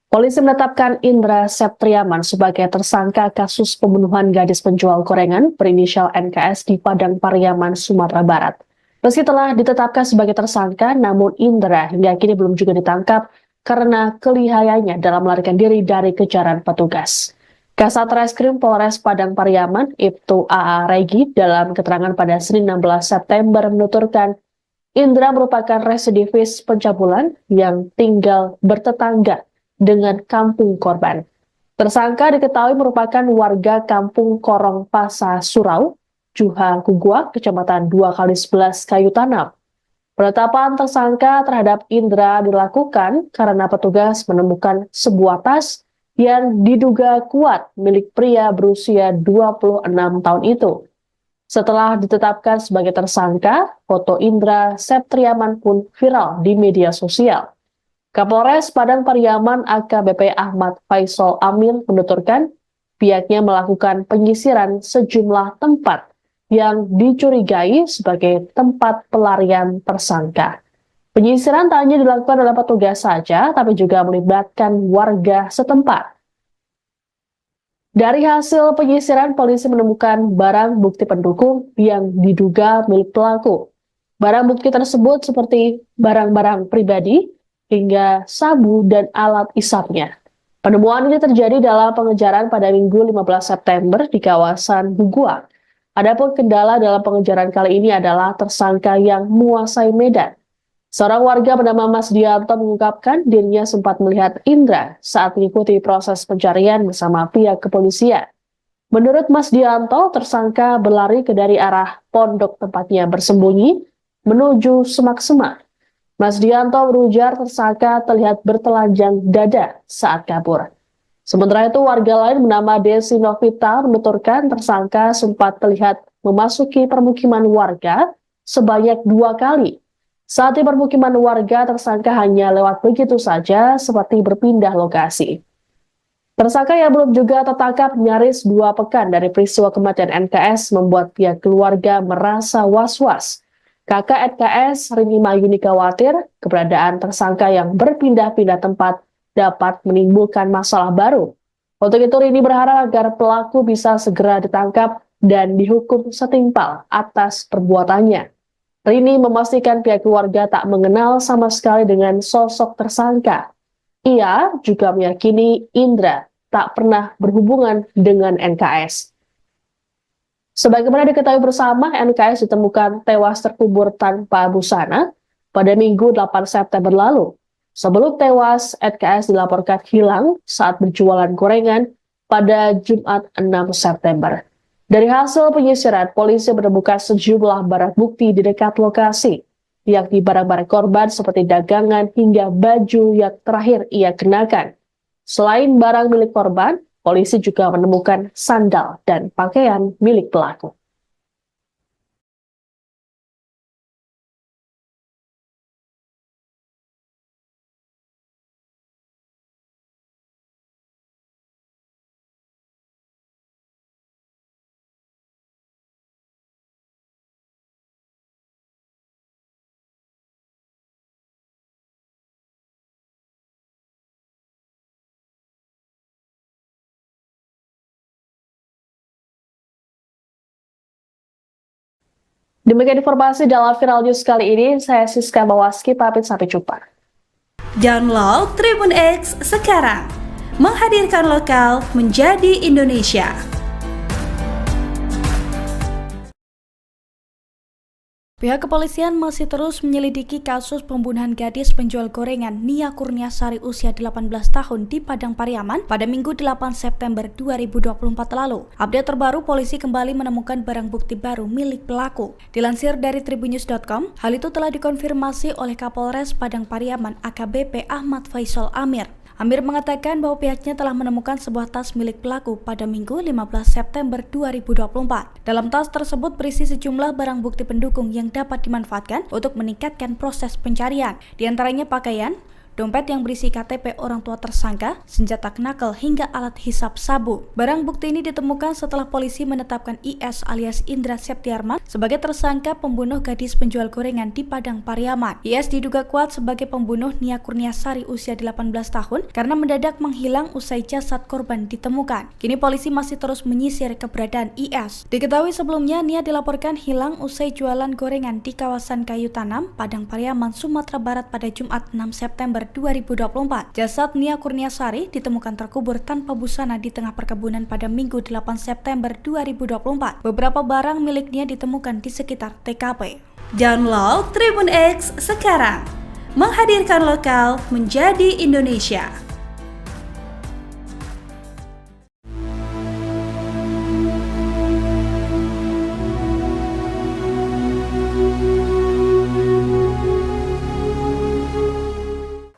Polisi menetapkan Indra Septiarman sebagai tersangka kasus pembunuhan gadis penjual gorengan berinisial NKS di Padang Pariaman, Sumatera Barat. Meski telah ditetapkan sebagai tersangka, namun Indra hingga kini belum juga ditangkap karena kelihayannya dalam melarikan diri dari kejaran petugas. Kasat Reskrim Polres Padang Pariaman, Ibtu AA Regi, dalam keterangan pada Senin 16 September menuturkan, Indra merupakan residivis pencabulan yang tinggal bertetangga dengan kampung korban. Tersangka diketahui merupakan warga kampung Korong Pasa Surau, Juha Kugua, Kecamatan 2x11 Kayu Tanam. Penetapan tersangka terhadap Indra dilakukan karena petugas menemukan sebuah tas yang diduga kuat milik pria berusia 26 tahun itu. Setelah ditetapkan sebagai tersangka, foto Indra Septriaman pun viral di media sosial. Kapolres Padang Pariaman AKBP Ahmad Faisal Amir menuturkan pihaknya melakukan penyisiran sejumlah tempat yang dicurigai sebagai tempat pelarian tersangka. Penyisiran tak hanya dilakukan oleh petugas saja, tapi juga melibatkan warga setempat. Dari hasil penyisiran, polisi menemukan barang bukti pendukung yang diduga milik pelaku. Barang bukti tersebut seperti barang-barang pribadi, hingga sabu dan alat isapnya. Penemuan ini terjadi dalam pengejaran pada Minggu 15 September di kawasan Bugua. Adapun kendala dalam pengejaran kali ini adalah tersangka yang menguasai medan. Seorang warga bernama Mas Dianto mengungkapkan dirinya sempat melihat Indra saat mengikuti proses pencarian bersama pihak kepolisian. Menurut Mas Dianto, tersangka berlari dari arah pondok tempatnya bersembunyi menuju semak-semak. Mas Dianto berujar tersangka terlihat bertelanjang dada saat kabur. Sementara itu, warga lain bernama Desi Novita menuturkan tersangka sempat terlihat memasuki permukiman warga sebanyak 2 kali. Saat di permukiman warga, tersangka hanya lewat begitu saja seperti berpindah lokasi. Tersangka yang belum juga tertangkap nyaris 2 pekan dari peristiwa kematian NKS membuat pihak keluarga merasa was-was. Kakak NKS, Rini Mayuni, khawatir keberadaan tersangka yang berpindah-pindah tempat dapat menimbulkan masalah baru. Untuk itu, Rini berharap agar pelaku bisa segera ditangkap dan dihukum setimpal atas perbuatannya. Rini memastikan pihak keluarga tak mengenal sama sekali dengan sosok tersangka. Ia juga meyakini Indra tak pernah berhubungan dengan NKS. Sebagaimana diketahui bersama, NKS ditemukan tewas terkubur tanpa busana pada Minggu 8 September lalu. Sebelum tewas, NKS dilaporkan hilang saat berjualan gorengan pada Jumat 6 September. Dari hasil penyisiran, polisi menemukan sejumlah barang bukti di dekat lokasi, yakni barang-barang korban seperti dagangan hingga baju yang terakhir ia kenakan. Selain barang milik korban, polisi juga menemukan sandal dan pakaian milik pelaku. Demikian informasi dalam Viral News kali ini. Saya Siska Bawaski, pamit sampai jumpa. Download Tribun X sekarang. Menghadirkan lokal menjadi Indonesia. Pihak kepolisian masih terus menyelidiki kasus pembunuhan gadis penjual gorengan Nia Kurniasari usia 18 tahun di Padang Pariaman pada Minggu 8 September 2024 lalu. Update terbaru, polisi kembali menemukan barang bukti baru milik pelaku. Dilansir dari tribunnews.com, hal itu telah dikonfirmasi oleh Kapolres Padang Pariaman AKBP Ahmad Faisal Amir. Amir mengatakan bahwa pihaknya telah menemukan sebuah tas milik pelaku pada Minggu 15 September 2024. Dalam tas tersebut berisi sejumlah barang bukti pendukung yang dapat dimanfaatkan untuk meningkatkan proses pencarian. Di antaranya pakaian, dompet yang berisi KTP orang tua tersangka, senjata knuckle, hingga alat hisap sabu. Barang bukti ini ditemukan setelah polisi menetapkan IS alias Indra Septiarman sebagai tersangka pembunuh gadis penjual gorengan di Padang Pariaman. IS diduga kuat sebagai pembunuh Nia Kurniasari usia 18 tahun karena mendadak menghilang usai jasad korban ditemukan. Kini polisi masih terus menyisir keberadaan IS. Diketahui sebelumnya Nia dilaporkan hilang usai jualan gorengan di kawasan Kayu Tanam, Padang Pariaman, Sumatera Barat pada Jumat 6 September 2024. Jasad Nia Kurniasari ditemukan terkubur tanpa busana di tengah perkebunan pada Minggu 8 September 2024. Beberapa barang milik Nia ditemukan di sekitar TKP. Download Tribun X sekarang, menghadirkan lokal menjadi Indonesia.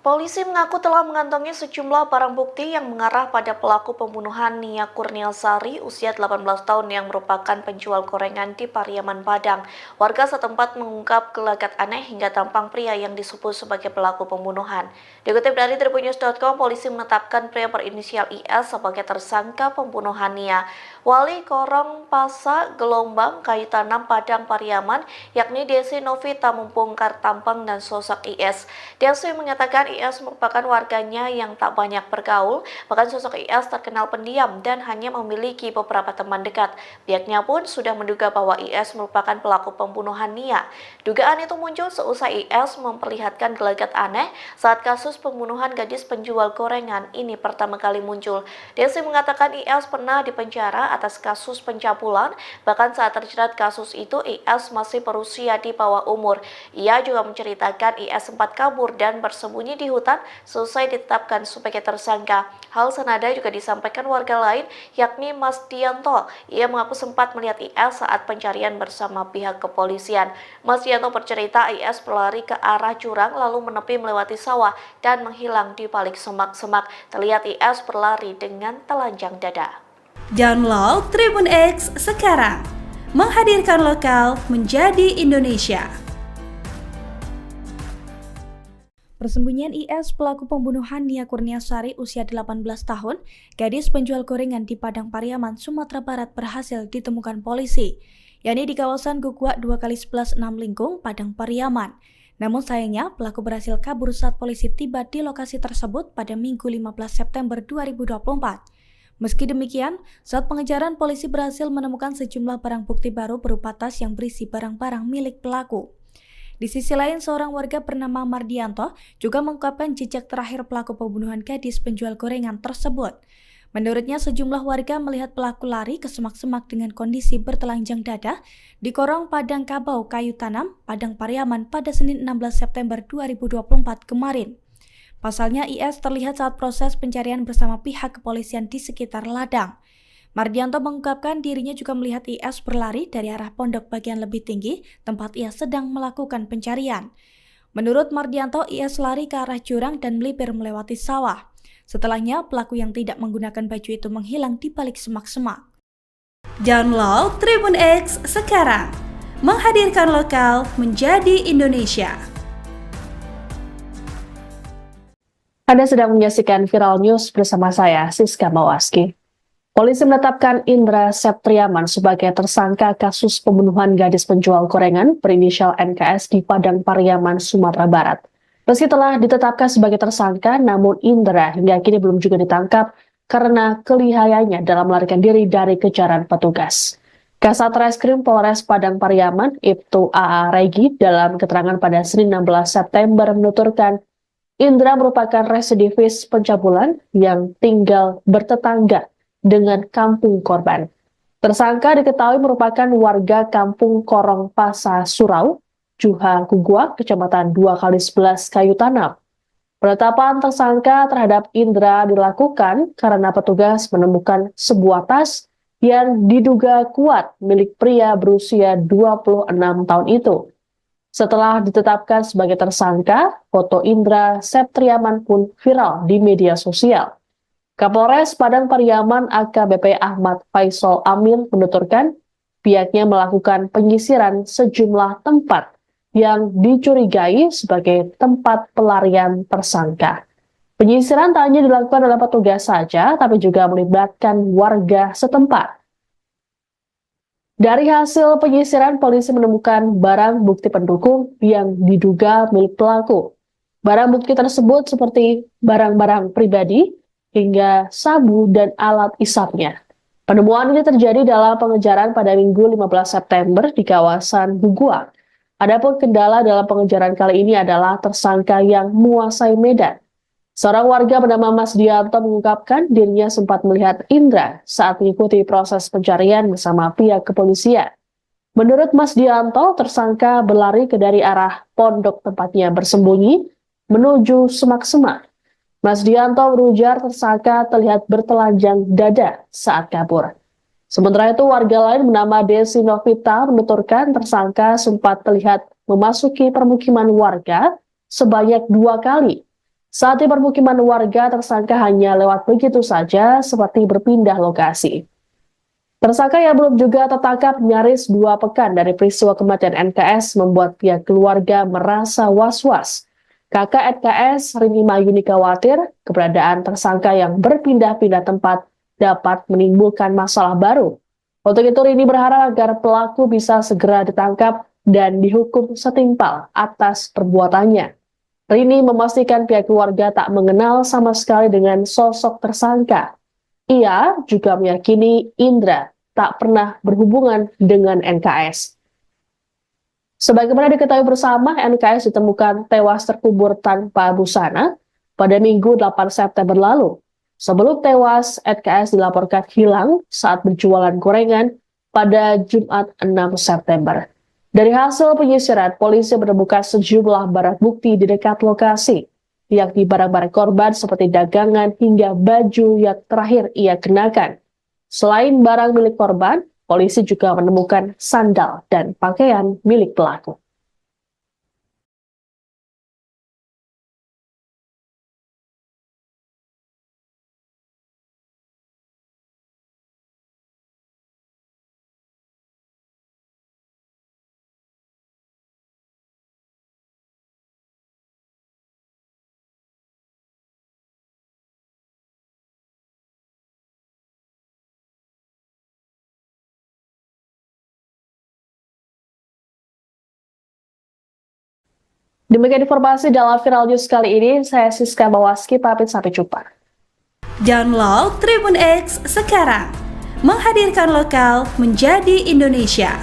Polisi mengaku telah mengantongi sejumlah barang bukti yang mengarah pada pelaku pembunuhan Nia Kurniasari usia 18 tahun yang merupakan penjual gorengan di Pariaman, Padang. Warga setempat mengungkap gelagat aneh hingga tampang pria yang disebut sebagai pelaku pembunuhan. Dikutip dari tribunnews.com, polisi menetapkan pria berinisial IS sebagai tersangka pembunuhan Nia. Wali Korong Pasa Gelombang Kayu Tanam Padang Pariaman yakni Desi Novita membongkar tampang dan sosok IS. Desi mengatakan IS merupakan warganya yang tak banyak bergaul, bahkan sosok IS terkenal pendiam dan hanya memiliki beberapa teman dekat. Pihaknya pun sudah menduga bahwa IS merupakan pelaku pembunuhan Nia. Dugaan itu muncul seusai IS memperlihatkan gelagat aneh saat kasus pembunuhan gadis penjual gorengan ini pertama kali muncul. Desi mengatakan IS pernah dipenjara atas kasus pencabulan, bahkan saat terjerat kasus itu IS masih berusia di bawah umur. Ia juga menceritakan IS sempat kabur dan bersembunyi di hutan selesai ditetapkan sebagai tersangka. Hal senada juga disampaikan warga lain yakni Mas Dianto. Ia mengaku sempat melihat IS saat pencarian bersama pihak kepolisian. Mas Dianto bercerita IS berlari ke arah jurang lalu menepi melewati sawah dan menghilang di balik semak-semak. Terlihat IS berlari dengan telanjang dada. Download Tribun X sekarang, menghadirkan lokal menjadi Indonesia. Persembunyian IS pelaku pembunuhan Nia Kurniasari usia 18 tahun, gadis penjual gorengan di Padang Pariaman, Sumatera Barat berhasil ditemukan polisi, yakni di kawasan Gugwak 2x11 6 Lingkung, Padang Pariaman. Namun sayangnya pelaku berhasil kabur saat polisi tiba di lokasi tersebut pada Minggu 15 September 2024. Meski demikian, saat pengejaran polisi berhasil menemukan sejumlah barang bukti baru berupa tas yang berisi barang-barang milik pelaku. Di sisi lain, seorang warga bernama Mardianto juga mengungkapkan jejak terakhir pelaku pembunuhan gadis penjual gorengan tersebut. Menurutnya, sejumlah warga melihat pelaku lari ke semak-semak dengan kondisi bertelanjang dada di Korong Padang Kabau Kayu Tanam, Padang Pariaman pada Senin 16 September 2024 kemarin. Pasalnya, IS terlihat saat proses pencarian bersama pihak kepolisian di sekitar ladang. Mardianto mengungkapkan dirinya juga melihat IS berlari dari arah pondok bagian lebih tinggi tempat ia sedang melakukan pencarian. Menurut Mardianto, IS lari ke arah jurang dan melipir melewati sawah. Setelahnya, pelaku yang tidak menggunakan baju itu menghilang di balik semak-semak. Download Tribun X sekarang, menghadirkan lokal menjadi Indonesia. Anda sedang menyaksikan Viral News bersama saya, Siska Mawaski. Polisi menetapkan Indra Septriaman sebagai tersangka kasus pembunuhan gadis penjual gorengan berinisial NKS di Padang Pariaman, Sumatera Barat. Meski telah ditetapkan sebagai tersangka, namun Indra hingga kini belum juga ditangkap karena kelihayannya dalam melarikan diri dari kejaran petugas. Kasat Reskrim Polres Padang Pariaman, Ibtu AA Regi, dalam keterangan pada Senin 16 September menuturkan Indra merupakan residivis pencabulan yang tinggal bertetangga dengan kampung korban. Tersangka diketahui merupakan warga kampung Korong Pasa Surau, Juha Gugwak, Kecamatan 2x11 Kayu Tanam. Penetapan tersangka terhadap Indra dilakukan karena petugas menemukan sebuah tas yang diduga kuat milik pria berusia 26 tahun itu. Setelah ditetapkan sebagai tersangka, foto Indra Septriaman pun viral di media sosial. Kapolres Padang Pariaman AKBP Ahmad Faisal Amir menuturkan pihaknya melakukan penyisiran sejumlah tempat yang dicurigai sebagai tempat pelarian tersangka. Penyisiran tak hanya dilakukan oleh petugas saja, tapi juga melibatkan warga setempat. Dari hasil penyisiran, polisi menemukan barang bukti pendukung yang diduga milik pelaku. Barang bukti tersebut seperti barang-barang pribadi hingga sabu dan alat isapnya. Penemuan ini terjadi dalam pengejaran pada Minggu 15 September di kawasan Gugwak. Adapun kendala dalam pengejaran kali ini adalah tersangka yang menguasai medan. Seorang warga bernama Mas Dianto mengungkapkan dirinya sempat melihat Indra saat mengikuti proses pencarian bersama pihak kepolisian. Menurut Mas Dianto, tersangka berlari dari arah pondok tempatnya bersembunyi menuju semak-semak. Mas Dianto berujar tersangka terlihat bertelanjang dada saat kabur. Sementara itu, warga lain bernama Desi Novita menuturkan tersangka sempat terlihat memasuki permukiman warga sebanyak 2 kali. Saat di permukiman warga, tersangka hanya lewat begitu saja seperti berpindah lokasi. Tersangka yang belum juga tertangkap nyaris 2 pekan dari peristiwa kematian NKS membuat pihak keluarga merasa was-was. Kakak NKS, Rini Mayuni, khawatir keberadaan tersangka yang berpindah-pindah tempat dapat menimbulkan masalah baru. Untuk itu, Rini berharap agar pelaku bisa segera ditangkap dan dihukum setimpal atas perbuatannya. Rini memastikan pihak keluarga tak mengenal sama sekali dengan sosok tersangka. Ia juga meyakini Indra tak pernah berhubungan dengan NKS. Sebagaimana diketahui bersama, NKS ditemukan tewas terkubur tanpa busana pada Minggu 8 September lalu. Sebelum tewas, NKS dilaporkan hilang saat berjualan gorengan pada Jumat 6 September. Dari hasil penyisiran, polisi menemukan sejumlah barang bukti di dekat lokasi, yakni barang-barang korban seperti dagangan hingga baju yang terakhir ia kenakan. Selain barang milik korban, polisi juga menemukan sandal dan pakaian milik pelaku. Demikian informasi dalam Viral News kali ini. Saya Siska Bawaski, pamit sampai jumpa. Download Tribun X sekarang, menghadirkan lokal menjadi Indonesia.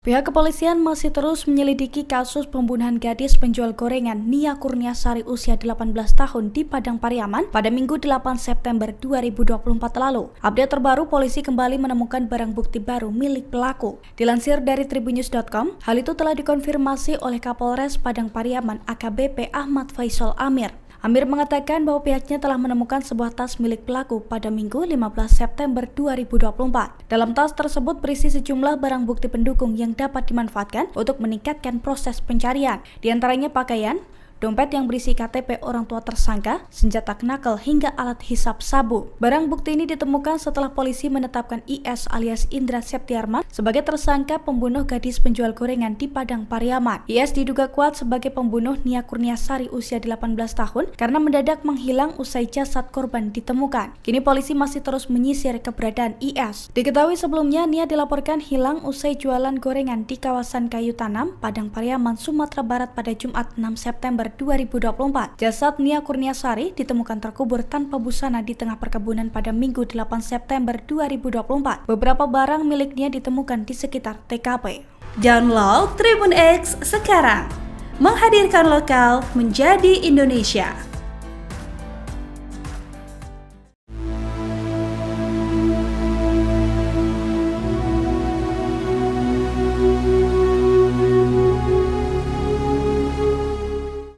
Pihak kepolisian masih terus menyelidiki kasus pembunuhan gadis penjual gorengan Nia Kurniasari usia 18 tahun di Padang Pariaman pada Minggu 8 September 2024 lalu. Update terbaru, polisi kembali menemukan barang bukti baru milik pelaku. Dilansir dari tribunnews.com, hal itu telah dikonfirmasi oleh Kapolres Padang Pariaman AKBP Ahmad Faisal Amir. Amir mengatakan bahwa pihaknya telah menemukan sebuah tas milik pelaku pada Minggu 15 September 2024. Dalam tas tersebut berisi sejumlah barang bukti pendukung yang dapat dimanfaatkan untuk meningkatkan proses pencarian. Di antaranya pakaian, dompet yang berisi KTP orang tua tersangka, senjata knuckle, hingga alat hisap sabu. Barang bukti ini ditemukan setelah polisi menetapkan IS alias Indra Septiarman sebagai tersangka pembunuh gadis penjual gorengan di Padang Pariaman. IS diduga kuat sebagai pembunuh Nia Kurniasari usia 18 tahun karena mendadak menghilang usai jasad korban ditemukan. Kini polisi masih terus menyisir keberadaan IS. Diketahui sebelumnya Nia dilaporkan hilang usai jualan gorengan di kawasan Kayu Tanam, Padang Pariaman, Sumatera Barat pada Jumat 6 September 2024. Jasad Nia Kurniasari ditemukan terkubur tanpa busana di tengah perkebunan pada Minggu 8 September 2024. Beberapa barang miliknya ditemukan di sekitar TKP. Download Tribun X sekarang, menghadirkan lokal menjadi Indonesia.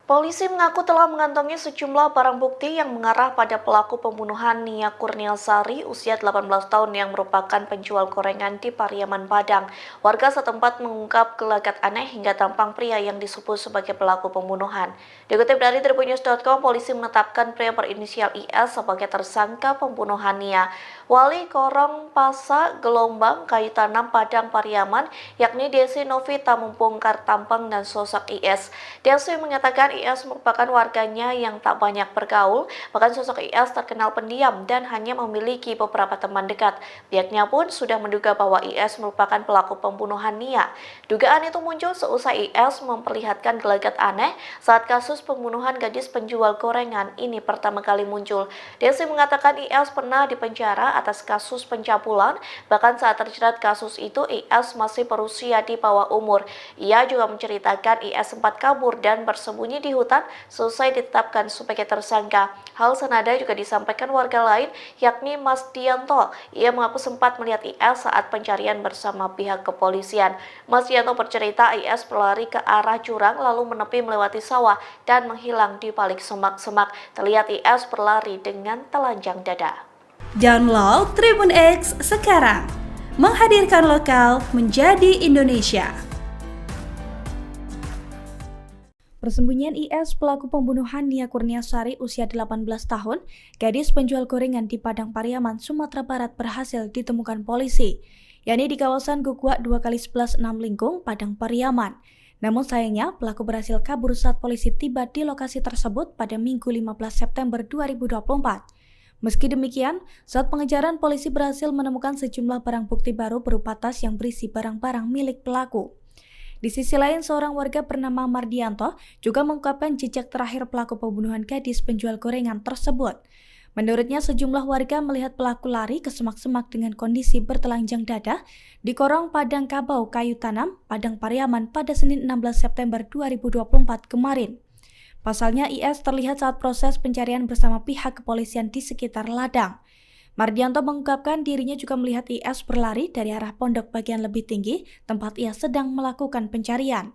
Polisi mengaku telah mengantongi sejumlah barang bukti yang mengarah pada pelaku pembunuhan Nia Kurniasari usia 18 tahun yang merupakan penjual gorengan di Pariaman, Padang. Warga setempat mengungkap gelagat aneh hingga tampang pria yang disebut sebagai pelaku pembunuhan. Dikutip dari tribunnews.com, polisi menetapkan pria berinisial IS sebagai tersangka pembunuhan Nia. Wali Korong Pasa Gelombang Kayu Tanam Padang Pariaman, yakni Desi Novita, membongkar tampang dan sosok IS. Desi mengatakan IS IS merupakan warganya yang tak banyak bergaul, bahkan sosok IS terkenal pendiam dan hanya memiliki beberapa teman dekat. Pihaknya pun sudah menduga bahwa IS merupakan pelaku pembunuhan Nia. Dugaan itu muncul seusai IS memperlihatkan gelagat aneh saat kasus pembunuhan gadis penjual gorengan ini pertama kali muncul. Desi mengatakan IS pernah dipenjara atas kasus pencabulan, bahkan saat terjerat kasus itu IS masih berusia di bawah umur. Ia juga menceritakan IS sempat kabur dan bersembunyi di hutan selesai ditetapkan sebagai tersangka. Hal senada juga disampaikan warga lain, yakni Mas Dianto. Ia mengaku sempat melihat IS saat pencarian bersama pihak kepolisian. Mas Dianto bercerita IS berlari ke arah jurang lalu menepi melewati sawah dan menghilang di balik semak-semak. Terlihat IS berlari dengan telanjang dada. Download Tribun X sekarang, menghadirkan lokal menjadi Indonesia. Persembunyian IS pelaku pembunuhan Nia Kurniasari usia 18 tahun, gadis penjual gorengan di Padang Pariaman, Sumatera Barat berhasil ditemukan polisi, yakni di kawasan Gugwak 2x11 6 Lingkung, Padang Pariaman. Namun sayangnya pelaku berhasil kabur saat polisi tiba di lokasi tersebut pada Minggu 15 September 2024. Meski demikian, saat pengejaran polisi berhasil menemukan sejumlah barang bukti baru berupa tas yang berisi barang-barang milik pelaku. Di sisi lain, seorang warga bernama Mardianto juga mengungkapkan jejak terakhir pelaku pembunuhan gadis penjual gorengan tersebut. Menurutnya, sejumlah warga melihat pelaku lari ke semak-semak dengan kondisi bertelanjang dada di Korong Padang Kabau Kayu Tanam, Padang Pariaman pada Senin 16 September 2024 kemarin. Pasalnya, IS terlihat saat proses pencarian bersama pihak kepolisian di sekitar ladang. Mardianto mengungkapkan dirinya juga melihat IS berlari dari arah pondok bagian lebih tinggi tempat ia sedang melakukan pencarian.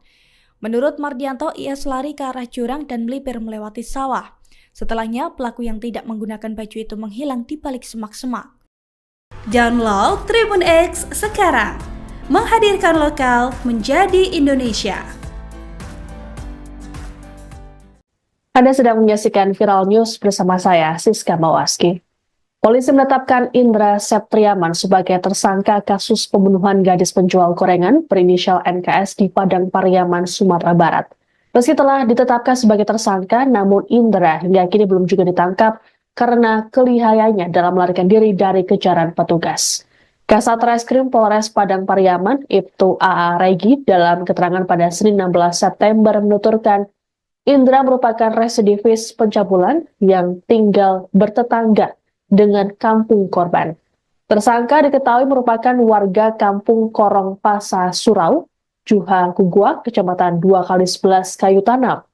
Menurut Mardianto, IS lari ke arah jurang dan melipir melewati sawah. Setelahnya, pelaku yang tidak menggunakan baju itu menghilang di balik semak-semak. Download Tribun X sekarang, menghadirkan lokal menjadi Indonesia. Anda sedang menyaksikan Viral News bersama saya, Siska Mawaski. Polisi menetapkan Indra Septriaman sebagai tersangka kasus pembunuhan gadis penjual gorengan berinisial NKS di Padang Pariaman, Sumatera Barat. Meski telah ditetapkan sebagai tersangka, namun Indra hingga kini belum juga ditangkap karena kelihayannya dalam melarikan diri dari kejaran petugas. Kasat Reskrim Polres Padang Pariaman, Ibtu AA Regi, dalam keterangan pada Senin 16 September menuturkan Indra merupakan residivis pencabulan yang tinggal bertetangga dengan kampung korban. Tersangka diketahui merupakan warga kampung Korong Pasa Surau, Juha Gugwak, Kecamatan 2x11 Kayu Tanam.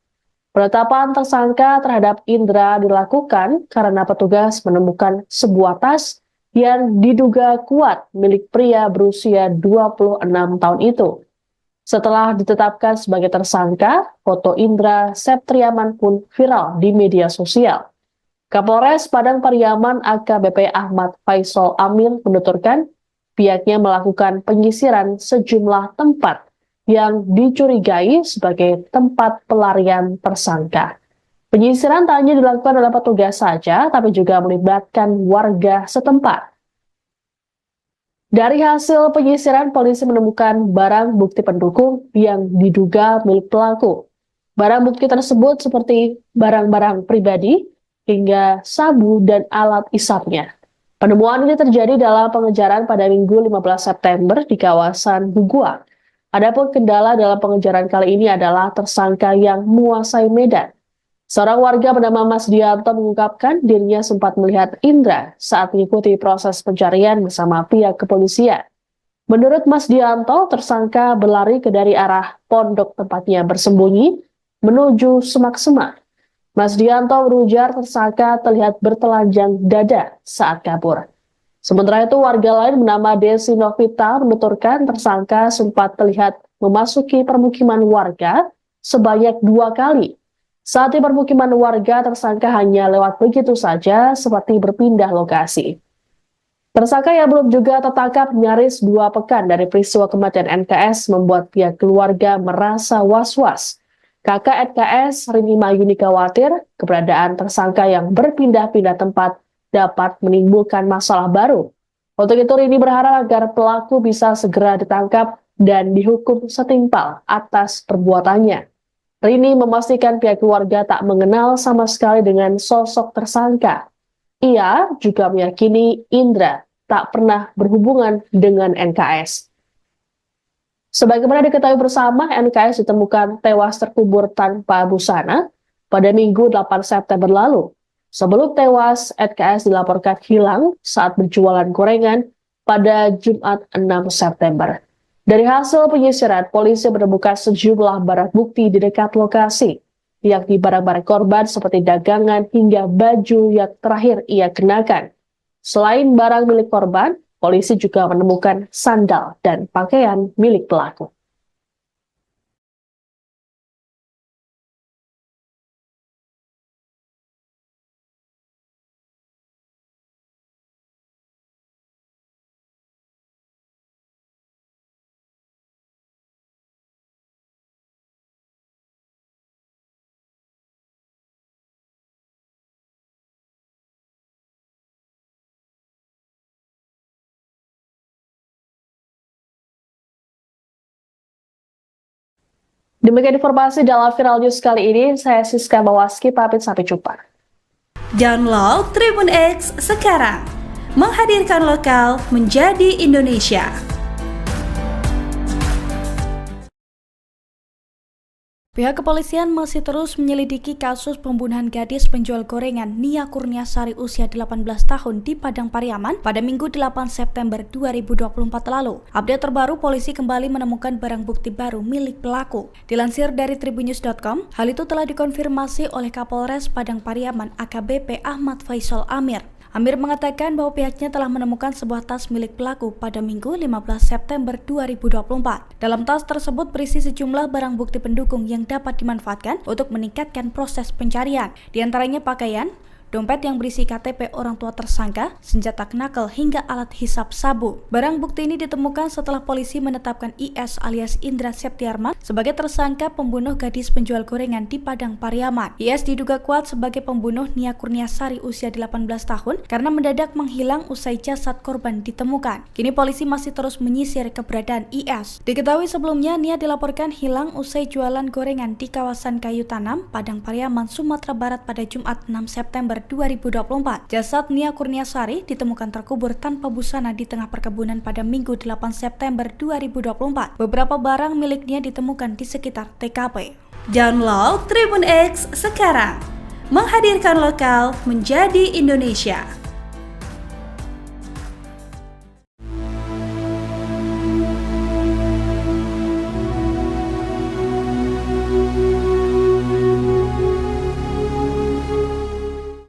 Penetapan tersangka terhadap Indra dilakukan karena petugas menemukan sebuah tas yang diduga kuat milik pria berusia 26 tahun itu. Setelah ditetapkan sebagai tersangka, foto Indra Septriaman pun viral di media sosial. Kapolres Padang Pariaman AKBP Ahmad Faisal Amir menuturkan pihaknya melakukan penyisiran sejumlah tempat yang dicurigai sebagai tempat pelarian tersangka. Penyisiran tak hanya dilakukan oleh petugas saja, tapi juga melibatkan warga setempat. Dari hasil penyisiran, polisi menemukan barang bukti pendukung yang diduga milik pelaku. Barang bukti tersebut seperti barang-barang pribadi, hingga sabu dan alat isapnya. Penemuan ini terjadi dalam pengejaran pada Minggu 15 September di kawasan Gugwak. Adapun kendala dalam pengejaran kali ini adalah tersangka yang menguasai medan. Seorang warga bernama Mas Dianto mengungkapkan dirinya sempat melihat Indra saat mengikuti proses pencarian bersama pihak kepolisian. Menurut Mas Dianto, tersangka berlari dari arah pondok tempatnya bersembunyi menuju semak-semak. Mas Dianto berujar tersangka terlihat bertelanjang dada saat kabur. Sementara itu, warga lain bernama Desi Novita menuturkan tersangka sempat terlihat memasuki permukiman warga sebanyak 2 kali. Saat di permukiman warga, tersangka hanya lewat begitu saja seperti berpindah lokasi. Tersangka yang belum juga tertangkap nyaris 2 pekan dari peristiwa kematian NKS membuat pihak keluarga merasa was-was. Kakak NKS, Rini Mayuni, khawatir keberadaan tersangka yang berpindah-pindah tempat dapat menimbulkan masalah baru. Untuk itu, Rini berharap agar pelaku bisa segera ditangkap dan dihukum setimpal atas perbuatannya. Rini memastikan pihak keluarga tak mengenal sama sekali dengan sosok tersangka. Ia juga meyakini Indra tak pernah berhubungan dengan NKS. Sebagaimana diketahui bersama, NKS ditemukan tewas terkubur tanpa busana pada Minggu 8 September lalu. Sebelum tewas, NKS dilaporkan hilang saat berjualan gorengan pada Jumat 6 September. Dari hasil penyisiran, polisi menemukan sejumlah barang bukti di dekat lokasi, yakni barang-barang korban seperti dagangan hingga baju yang terakhir ia kenakan. Selain barang milik korban, polisi juga menemukan sandal dan pakaian milik pelaku. Demikian informasi dalam Viral News kali ini. Saya Siska Bawaski, pamit sampai jumpa. Download Tribun X sekarang, menghadirkan lokal menjadi Indonesia. Pihak kepolisian masih terus menyelidiki kasus pembunuhan gadis penjual gorengan Nia Kurniasari usia 18 tahun di Padang Pariaman pada Minggu 8 September 2024 lalu. Update terbaru, polisi kembali menemukan barang bukti baru milik pelaku. Dilansir dari tribunnews.com, hal itu telah dikonfirmasi oleh Kapolres Padang Pariaman AKBP Ahmad Faisal Amir. Amir mengatakan bahwa pihaknya telah menemukan sebuah tas milik pelaku pada Minggu 15 September 2024. Dalam tas tersebut berisi sejumlah barang bukti pendukung yang dapat dimanfaatkan untuk meningkatkan proses pencarian. Di antaranya pakaian, dompet yang berisi KTP orang tua tersangka, senjata knuckle hingga alat hisap sabu. Barang bukti ini ditemukan setelah polisi menetapkan IS alias Indra Septiarman sebagai tersangka pembunuh gadis penjual gorengan di Padang Pariaman. IS diduga kuat sebagai pembunuh Nia Kurniasari usia 18 tahun karena mendadak menghilang usai jasad korban ditemukan. Kini polisi masih terus menyisir keberadaan IS. Diketahui sebelumnya Nia dilaporkan hilang usai jualan gorengan di kawasan Kayu Tanam, Padang Pariaman, Sumatera Barat pada Jumat 6 September 2024. Jasad Nia Kurniasari ditemukan terkubur tanpa busana di tengah perkebunan pada Minggu 8 September 2024. Beberapa barang miliknya ditemukan di sekitar TKP. Download Tribun X sekarang, menghadirkan lokal menjadi Indonesia.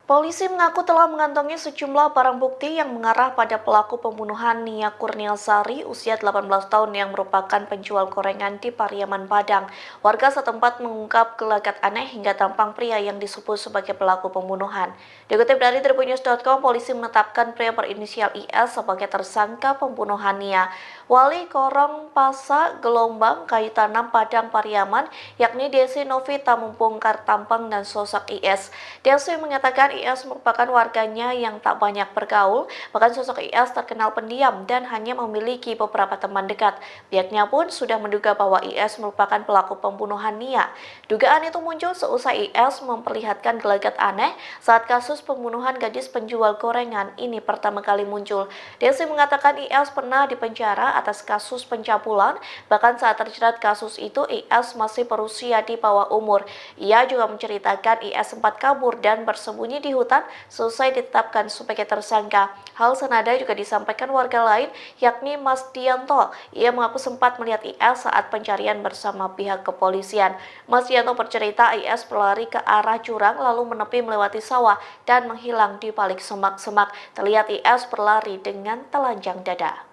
Polisi mengaku telah mengantongi sejumlah barang bukti yang mengarah pada pelaku pembunuhan Nia Kurniasari usia 18 tahun yang merupakan penjual gorengan di Pariaman, Padang. Warga setempat mengungkap gelagat aneh hingga tampang pria yang disebut sebagai pelaku pembunuhan. Dikutip dari tribunnews.com, polisi menetapkan pria berinisial IS sebagai tersangka pembunuhan Nia. Wali Korong Pasa Gelombang Kayu Tanam Padang Pariaman, yakni Desi Novita, membongkar tampang dan sosok IS. Desi mengatakan IS merupakan warganya yang tak banyak bergaul, bahkan sosok IS terkenal pendiam dan hanya memiliki beberapa teman dekat. Pihaknya pun sudah menduga bahwa IS merupakan pelaku pembunuhan Nia. Dugaan itu muncul seusai IS memperlihatkan gelagat aneh saat kasus pembunuhan gadis penjual gorengan ini pertama kali muncul. Desi mengatakan IS pernah dipenjara atas kasus pencabulan, bahkan saat terjerat kasus itu IS masih berusia di bawah umur. Ia juga menceritakan IS sempat kabur dan bersembunyi di hutan selesai ditetapkan sebagai tersangka. Hal senada juga disampaikan warga lain, yakni Mas Dianto. Ia mengaku sempat melihat IS saat pencarian bersama pihak kepolisian. Mas Dianto bercerita IS berlari ke arah jurang lalu menepi melewati sawah dan menghilang di balik semak-semak. Terlihat IS berlari dengan telanjang dada.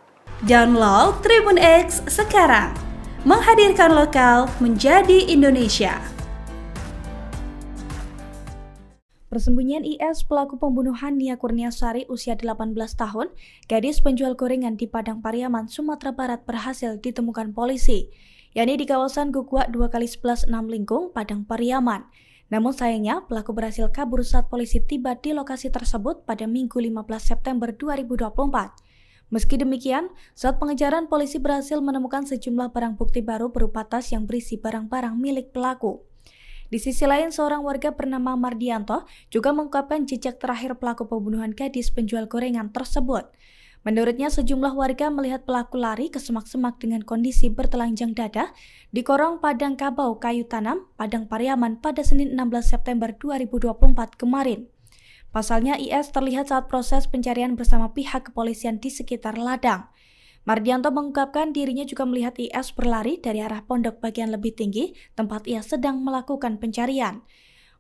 Download Tribun X sekarang, menghadirkan lokal menjadi Indonesia. Persembunyian IS pelaku pembunuhan Nia Kurniasari usia 18 tahun, gadis penjual gorengan di Padang Pariaman, Sumatera Barat berhasil ditemukan polisi, yakni di kawasan Gugwa 2x11 6 Lingkung, Padang Pariaman. Namun sayangnya pelaku berhasil kabur saat polisi tiba di lokasi tersebut pada Minggu 15 September 2024. Meski demikian, saat pengejaran polisi berhasil menemukan sejumlah barang bukti baru berupa tas yang berisi barang-barang milik pelaku. Di sisi lain, seorang warga bernama Mardianto juga mengungkapkan jejak terakhir pelaku pembunuhan gadis penjual gorengan tersebut. Menurutnya, sejumlah warga melihat pelaku lari ke semak-semak dengan kondisi bertelanjang dada di Korong Padang Kabau Kayu Tanam, Padang Pariaman pada Senin 16 September 2024 kemarin. Pasalnya, IS terlihat saat proses pencarian bersama pihak kepolisian di sekitar ladang. Mardianto mengungkapkan dirinya juga melihat IS berlari dari arah pondok bagian lebih tinggi, tempat ia sedang melakukan pencarian.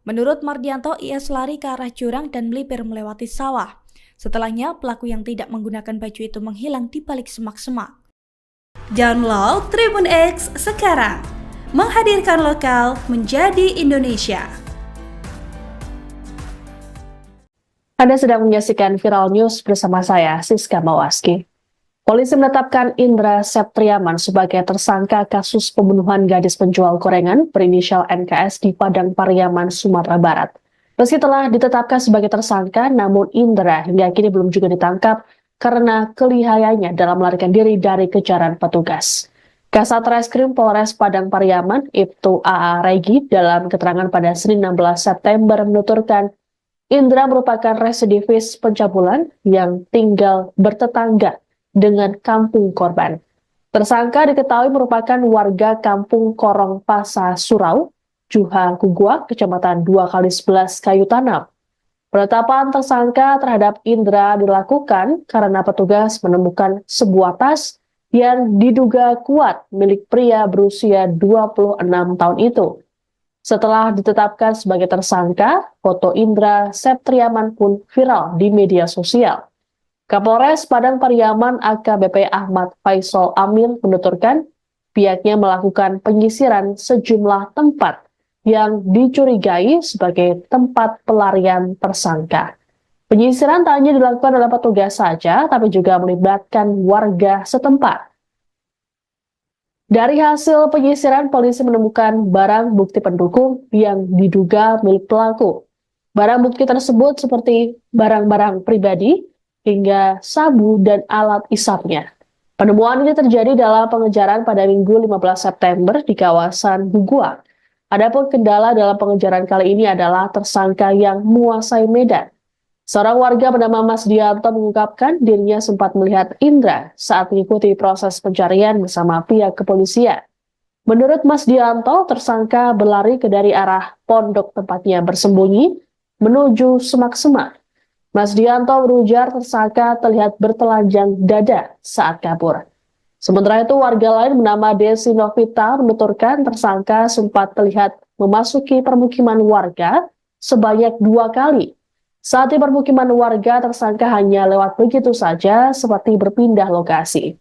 Menurut Mardianto, IS lari ke arah jurang dan melipir melewati sawah. Setelahnya, pelaku yang tidak menggunakan baju itu menghilang di balik semak-semak. Download Tribun X sekarang, menghadirkan lokal menjadi Indonesia. Anda sedang menyaksikan Viral News bersama saya, Siska Mawaski. Polisi menetapkan Indra Septriaman sebagai tersangka kasus pembunuhan gadis penjual gorengan berinisial NKS di Padang Pariaman, Sumatera Barat. Meski telah ditetapkan sebagai tersangka, namun Indra hingga kini belum juga ditangkap karena kelihayannya dalam melarikan diri dari kejaran petugas. Kasat Reskrim Polres Padang Pariaman, Ibtu AA Regi, dalam keterangan pada Senin 16 September menuturkan Indra merupakan residivis pencabulan yang tinggal bertetangga dengan kampung korban. Tersangka diketahui merupakan warga kampung Korong Pasa Surau, Juha Kugua, Kecamatan 2x11 Kayu Tanam. Penetapan tersangka terhadap Indra dilakukan karena petugas menemukan sebuah tas yang diduga kuat milik pria berusia 26 tahun itu. Setelah ditetapkan sebagai tersangka, foto Indra Septriaman pun viral di media sosial. Kapolres Padang Pariaman AKBP Ahmad Faisal Amir menuturkan pihaknya melakukan penyisiran sejumlah tempat yang dicurigai sebagai tempat pelarian tersangka. Penyisiran tak hanya dilakukan oleh petugas saja, tapi juga melibatkan warga setempat. Dari hasil penyisiran, polisi menemukan barang bukti pendukung yang diduga milik pelaku. Barang bukti tersebut seperti barang-barang pribadi, hingga sabu dan alat isapnya. Penemuan ini terjadi dalam pengejaran pada Minggu 15 September di kawasan Bugua. Adapun kendala dalam pengejaran kali ini adalah tersangka yang menguasai medan. Seorang warga bernama Mas Dianto mengungkapkan dirinya sempat melihat Indra saat mengikuti proses pencarian bersama pihak kepolisian. Menurut Mas Dianto, tersangka berlari dari arah pondok tempatnya bersembunyi menuju semak-semak. Mas Dianto berujar tersangka terlihat bertelanjang dada saat kabur. Sementara itu, warga lain bernama Desi Novita menuturkan tersangka sempat terlihat memasuki permukiman warga sebanyak 2 kali. Saat di permukiman warga, tersangka hanya lewat begitu saja seperti berpindah lokasi.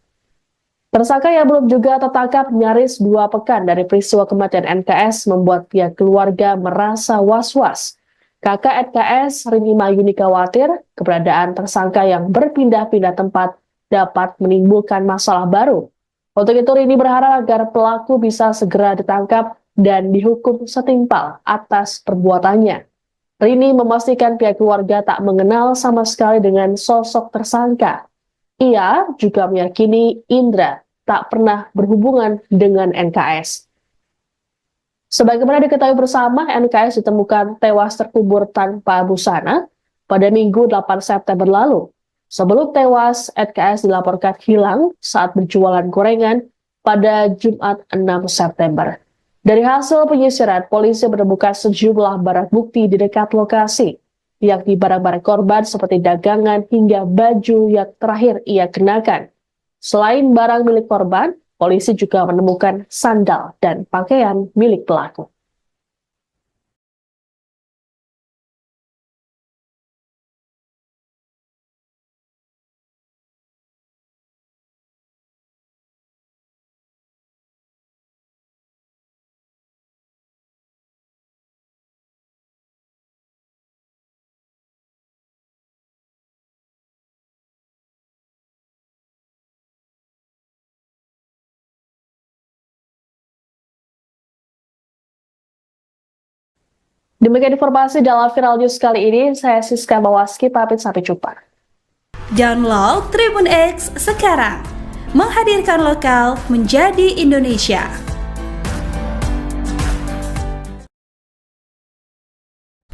Tersangka yang belum juga tertangkap nyaris 2 pekan dari peristiwa kematian NKS membuat pihak keluarga merasa was-was. Kakak NKS, Rini Mayuni, khawatir keberadaan tersangka yang berpindah-pindah tempat dapat menimbulkan masalah baru. Untuk itu, Rini berharap agar pelaku bisa segera ditangkap dan dihukum setimpal atas perbuatannya. Rini memastikan pihak keluarga tak mengenal sama sekali dengan sosok tersangka. Ia juga meyakini Indra tak pernah berhubungan dengan NKS. Sebagaimana diketahui bersama, NKS ditemukan tewas terkubur tanpa busana pada Minggu 8 September lalu. Sebelum tewas, NKS dilaporkan hilang saat berjualan gorengan pada Jumat 6 September. Dari hasil penyisiran, polisi menemukan sejumlah barang bukti di dekat lokasi, yakni barang-barang korban seperti dagangan hingga baju yang terakhir ia kenakan. Selain barang milik korban, polisi juga menemukan sandal dan pakaian milik pelaku. Demikian informasi dalam Viral News kali ini. Saya Siska Mawaski, pamit sampai jumpa. Download Tribun X sekarang, menghadirkan lokal menjadi Indonesia.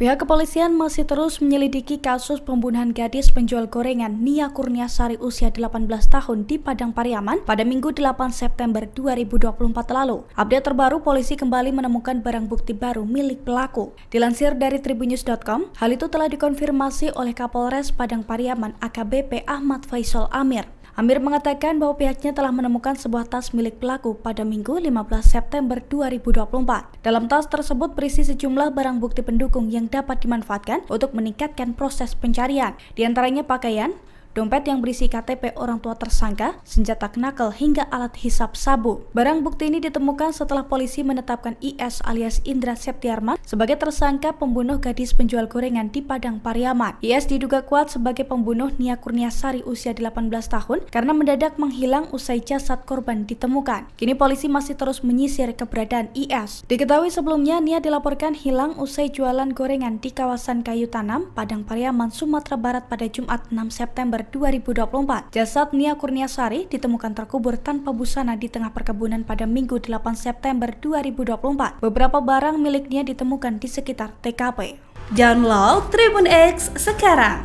Pihak kepolisian masih terus menyelidiki kasus pembunuhan gadis penjual gorengan Nia Kurniasari usia 18 tahun di Padang Pariaman pada Minggu 8 September 2024 lalu. Update terbaru, polisi kembali menemukan barang bukti baru milik pelaku. Dilansir dari tribunnews.com, hal itu telah dikonfirmasi oleh Kapolres Padang Pariaman AKBP Ahmad Faisal Amir. Amir mengatakan bahwa pihaknya telah menemukan sebuah tas milik pelaku pada Minggu 15 September 2024. Dalam tas tersebut berisi sejumlah barang bukti pendukung yang dapat dimanfaatkan untuk meningkatkan proses pencarian. Di antaranya pakaian, dompet yang berisi KTP orang tua tersangka, senjata knuckle hingga alat hisap sabu. Barang bukti ini ditemukan setelah polisi menetapkan IS alias Indra Septiarman sebagai tersangka pembunuh gadis penjual gorengan di Padang Pariaman. IS diduga kuat sebagai pembunuh Nia Kurniasari usia 18 tahun karena mendadak menghilang usai jasad korban ditemukan. Kini polisi masih terus menyisir keberadaan IS. Diketahui sebelumnya Nia dilaporkan hilang usai jualan gorengan di kawasan Kayu Tanam, Padang Pariaman, Sumatera Barat pada Jumat 6 September 2024. Jasad Nia Kurniasari ditemukan terkubur tanpa busana di tengah perkebunan pada Minggu 8 September 2024. Beberapa barang miliknya ditemukan di sekitar TKP. Download Tribun X sekarang,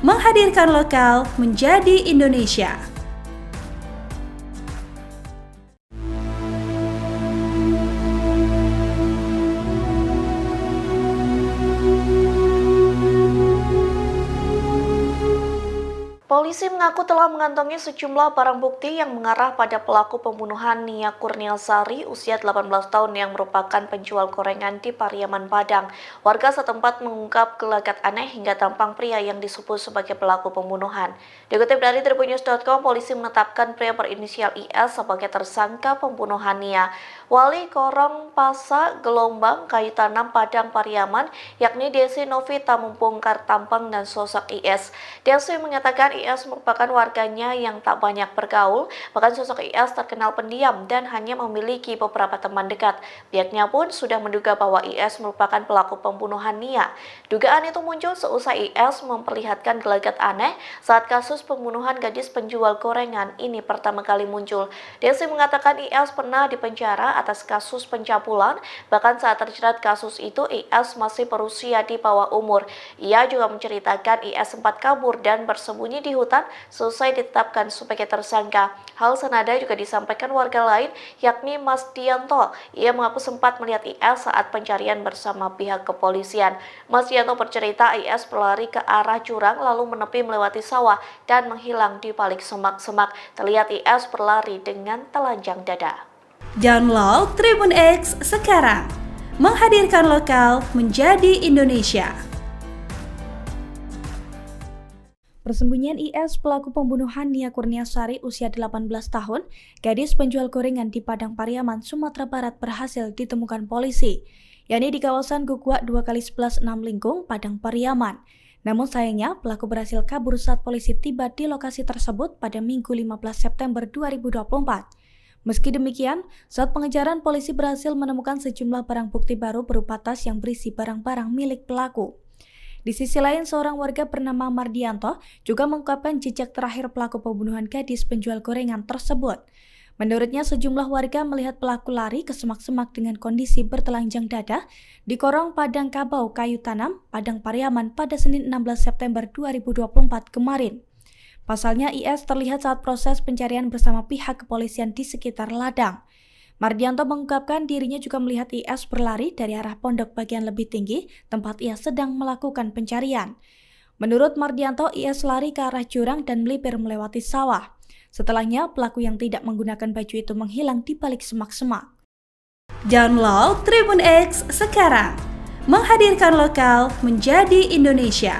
menghadirkan lokal menjadi Indonesia. Polisi mengaku telah mengantongi sejumlah barang bukti yang mengarah pada pelaku pembunuhan Nia Kurniasari usia 18 tahun yang merupakan penjual gorengan di Pariaman, Padang. Warga setempat mengungkap gelagat aneh hingga tampang pria yang disebut sebagai pelaku pembunuhan. Dikutip dari tribunnews.com, polisi menetapkan pria berinisial IS sebagai tersangka pembunuhan Nia. Wali Korong Pasa Gelombang Kayu Tanam Padang Pariaman, yakni Desi Novita, membongkar tampang dan sosok IS. Desi mengatakan IS merupakan warganya yang tak banyak bergaul, bahkan sosok IS terkenal pendiam dan hanya memiliki beberapa teman dekat. Pihaknya pun sudah menduga bahwa IS merupakan pelaku pembunuhan Nia. Dugaan itu muncul seusai IS memperlihatkan gelagat aneh saat kasus pembunuhan gadis penjual gorengan ini pertama kali muncul. Desi mengatakan IS pernah dipenjara atas kasus pencabulan, bahkan saat terjerat kasus itu IS masih berusia di bawah umur. Ia juga menceritakan IS sempat kabur dan bersembunyi di hutan selesai ditetapkan sebagai tersangka. Hal senada juga disampaikan warga lain, yakni Mas Dianto. Ia mengaku sempat melihat IS saat pencarian bersama pihak kepolisian. Mas Dianto bercerita IS berlari ke arah jurang lalu menepi melewati sawah dan menghilang di balik semak-semak. Terlihat IS berlari dengan telanjang dada. Download Tribun X sekarang, menghadirkan lokal menjadi Indonesia. Persembunyian IS pelaku pembunuhan Nia Kurniasari usia 18 tahun, gadis penjual gorengan di Padang Pariaman, Sumatera Barat berhasil ditemukan polisi, yakni di kawasan Gugwak 2x11 6 Lingkung, Padang Pariaman. Namun sayangnya pelaku berhasil kabur saat polisi tiba di lokasi tersebut pada Minggu 15 September 2024. Meski demikian, saat pengejaran polisi berhasil menemukan sejumlah barang bukti baru berupa tas yang berisi barang-barang milik pelaku. Di sisi lain, seorang warga bernama Mardianto juga mengungkapkan jejak terakhir pelaku pembunuhan gadis penjual gorengan tersebut. Menurutnya, sejumlah warga melihat pelaku lari ke semak-semak dengan kondisi bertelanjang dada di Korong Padang Kabau Kayu Tanam, Padang Pariaman pada Senin 16 September 2024 kemarin. Pasalnya, IS terlihat saat proses pencarian bersama pihak kepolisian di sekitar ladang. Mardianto mengungkapkan dirinya juga melihat IS berlari dari arah pondok bagian lebih tinggi, tempat ia sedang melakukan pencarian. Menurut Mardianto, IS lari ke arah jurang dan melipir melewati sawah. Setelahnya, pelaku yang tidak menggunakan baju itu menghilang di balik semak-semak. Download Tribun X sekarang, menghadirkan lokal menjadi Indonesia.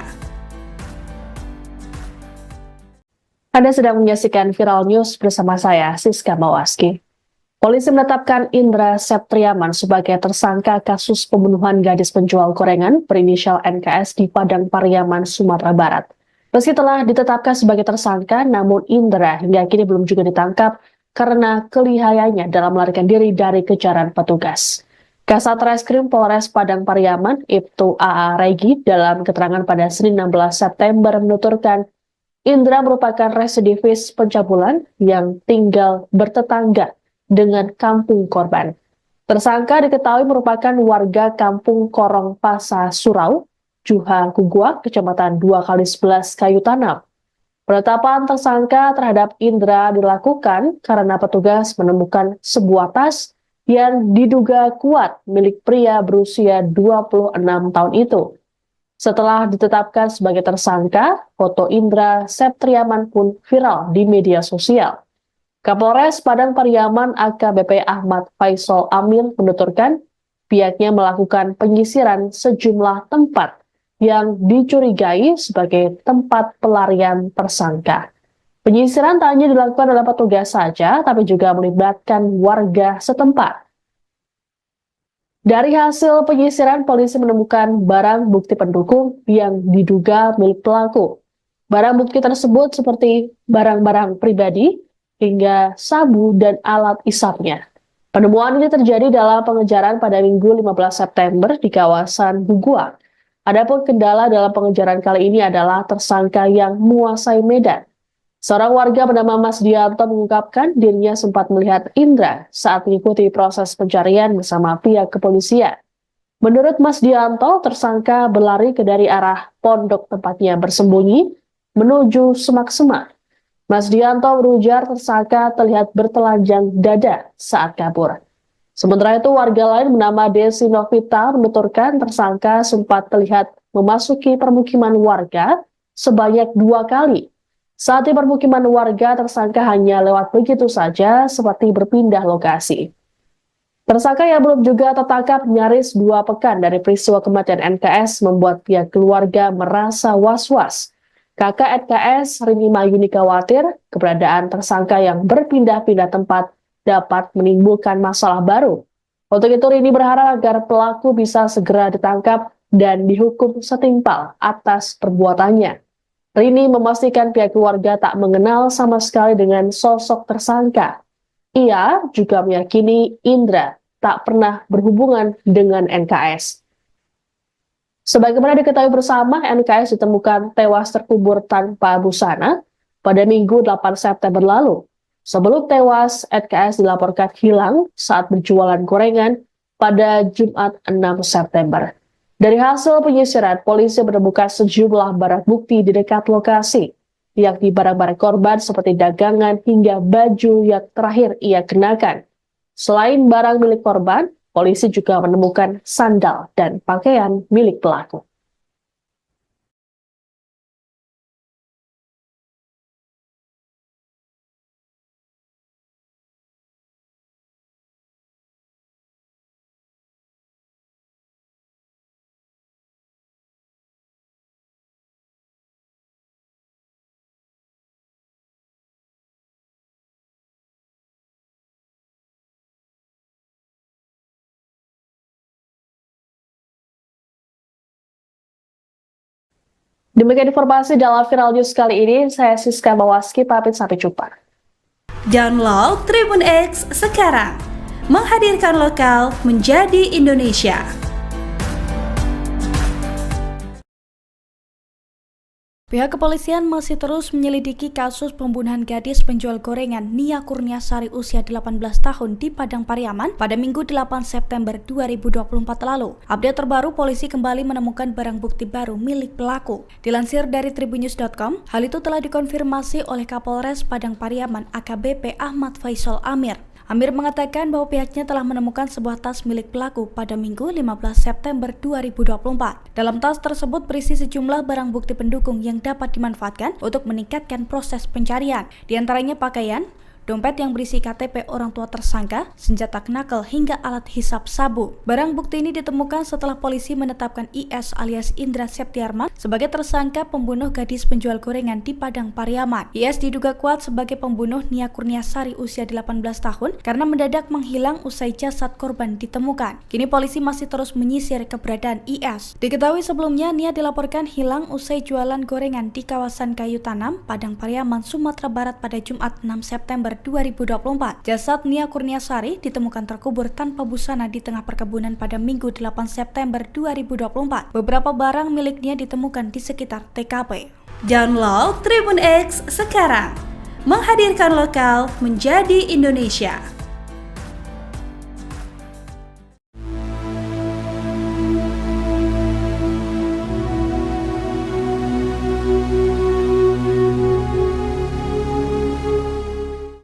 Anda sedang menyaksikan Viral News bersama saya, Siska Mawaski. Polisi menetapkan Indra Septiarman sebagai tersangka kasus pembunuhan gadis penjual gorengan berinisial NKS di Padang Pariaman, Sumatera Barat. Meski telah ditetapkan sebagai tersangka, namun Indra hingga kini belum juga ditangkap karena kelihayannya dalam melarikan diri dari kejaran petugas. Kasat Reskrim Polres Padang Pariaman, Ibtu AA Regi, dalam keterangan pada Senin 16 September menuturkan Indra merupakan residivis pencabulan yang tinggal bertetangga dengan kampung korban. Tersangka diketahui merupakan warga kampung Korong Pasa Surau, Juha Kuguak, Kecamatan 2x11 Kayu Tanam. Penetapan tersangka terhadap Indra dilakukan karena petugas menemukan sebuah tas yang diduga kuat milik pria berusia 26 tahun itu. Setelah ditetapkan sebagai tersangka, foto Indra Septriaman pun viral di media sosial. Kapolres Padang Pariaman AKBP Ahmad Faisal Amir menuturkan pihaknya melakukan penyisiran sejumlah tempat yang dicurigai sebagai tempat pelarian tersangka. Penyisiran tak hanya dilakukan oleh petugas saja, tapi juga melibatkan warga setempat. Dari hasil penyisiran, polisi menemukan barang bukti pendukung yang diduga milik pelaku. Barang bukti tersebut seperti barang-barang pribadi, hingga sabu dan alat isapnya. Penemuan ini terjadi dalam pengejaran pada Minggu 15 September di kawasan Buguak. Adapun kendala dalam pengejaran kali ini adalah tersangka yang menguasai medan. Seorang warga bernama Mas Dianto mengungkapkan dirinya sempat melihat Indra saat mengikuti proses pencarian bersama pihak kepolisian. Menurut Mas Dianto, tersangka berlari ke dari arah pondok tempatnya bersembunyi menuju semak-semak. Mas Dianto berujar tersangka terlihat bertelanjang dada saat kabur. Sementara itu, warga lain bernama Desi Novita menuturkan tersangka sempat terlihat memasuki permukiman warga sebanyak 2 kali. Saat di permukiman warga, tersangka hanya lewat begitu saja seperti berpindah lokasi. Tersangka yang belum juga tertangkap nyaris 2 pekan dari peristiwa kematian NKS membuat pihak keluarga merasa was-was. Kakak NKS, Rini Mayuni, khawatir keberadaan tersangka yang berpindah-pindah tempat dapat menimbulkan masalah baru. Untuk itu, Rini berharap agar pelaku bisa segera ditangkap dan dihukum setimpal atas perbuatannya. Rini memastikan pihak keluarga tak mengenal sama sekali dengan sosok tersangka. Ia juga meyakini Indra tak pernah berhubungan dengan NKS. Sebagaimana diketahui bersama, NKS ditemukan tewas terkubur tanpa busana pada Minggu 8 September lalu. Sebelum tewas, NKS dilaporkan hilang saat berjualan gorengan pada Jumat 6 September. Dari hasil penyisiran, polisi menemukan sejumlah barang bukti di dekat lokasi, yakni barang-barang korban seperti dagangan hingga baju yang terakhir ia kenakan. Selain barang milik korban, polisi juga menemukan sandal dan pakaian milik pelaku. Demikian informasi dalam Viral News kali ini. Saya Siska Bawaski, pamit sampai jumpa. Download Tribun X sekarang, menghadirkan lokal menjadi Indonesia. Pihak kepolisian masih terus menyelidiki kasus pembunuhan gadis penjual gorengan Nia Kurniasari usia 18 tahun di Padang Pariaman pada Minggu 8 September 2024 lalu. Update terbaru, polisi kembali menemukan barang bukti baru milik pelaku. Dilansir dari tribunnews.com, hal itu telah dikonfirmasi oleh Kapolres Padang Pariaman AKBP Ahmad Faisal Amir. Amir mengatakan bahwa pihaknya telah menemukan sebuah tas milik pelaku pada Minggu 15 September 2024. Dalam tas tersebut berisi sejumlah barang bukti pendukung yang dapat dimanfaatkan untuk meningkatkan proses pencarian. Di antaranya pakaian, dompet yang berisi KTP orang tua tersangka, senjata knuckle hingga alat hisap sabu. Barang bukti ini ditemukan setelah polisi menetapkan IS alias Indra Septriaman sebagai tersangka pembunuh gadis penjual gorengan di Padang Pariaman. IS diduga kuat sebagai pembunuh Nia Kurniasari usia 18 tahun karena mendadak menghilang usai jasad korban ditemukan. Kini polisi masih terus menyisir keberadaan IS. Diketahui sebelumnya Nia dilaporkan hilang usai jualan gorengan di kawasan Kayu Tanam, Padang Pariaman, Sumatera Barat pada Jumat 6 September 2024. Jasad Nia Kurniasari ditemukan terkubur tanpa busana di tengah perkebunan pada Minggu 8 September 2024. Beberapa barang miliknya ditemukan di sekitar TKP. Download Tribun X sekarang, menghadirkan lokal menjadi Indonesia.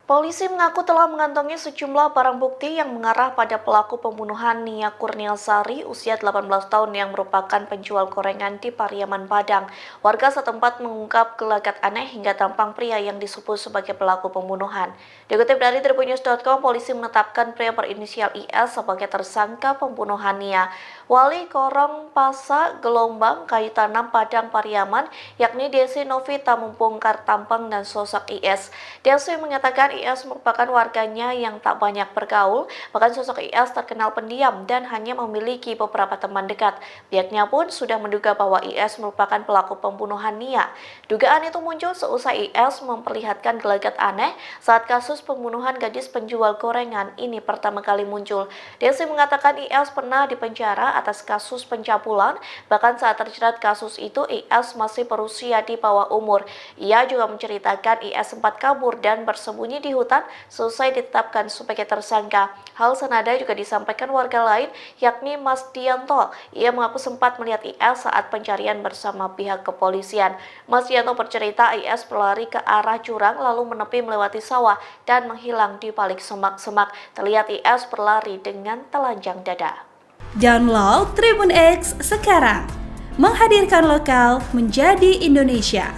Polisi mengaku telah mengantongi sejumlah barang bukti yang mengarah pada pelaku pembunuhan Nia Kurniasari usia 18 tahun yang merupakan penjual gorengan di Pariaman, Padang. Warga setempat mengungkap gelagat aneh hingga tampang pria yang disebut sebagai pelaku pembunuhan. Dikutip dari tribunnews.com, polisi menetapkan pria berinisial IS sebagai tersangka pembunuhan Nia. Wali Korong Pasa Gelombang Kayu Tanam Padang Pariaman, yakni Desi Novita, membongkar tampang dan sosok IS. Desi mengatakan IS merupakan warganya yang tak banyak bergaul, bahkan sosok IS terkenal pendiam dan hanya memiliki beberapa teman dekat. Pihaknya pun sudah menduga bahwa IS merupakan pelaku pembunuhan Nia. Dugaan itu muncul seusai IS memperlihatkan gelagat aneh saat kasus pembunuhan gadis penjual gorengan ini pertama kali muncul. Desi mengatakan IS pernah dipenjara atas kasus pencabulan, bahkan saat terjerat kasus itu IS masih berusia di bawah umur. Ia juga menceritakan IS sempat kabur dan bersembunyi di hutan selesai ditetapkan sebagai tersangka. Hal senada juga disampaikan warga lain, yakni Mas Dianto. Ia mengaku sempat melihat IS saat pencarian bersama pihak kepolisian. Mas Dianto bercerita IS berlari ke arah jurang lalu menepi melewati sawah dan menghilang di balik semak-semak. Terlihat IS berlari dengan telanjang dada. Download Tribun X sekarang, menghadirkan lokal menjadi Indonesia.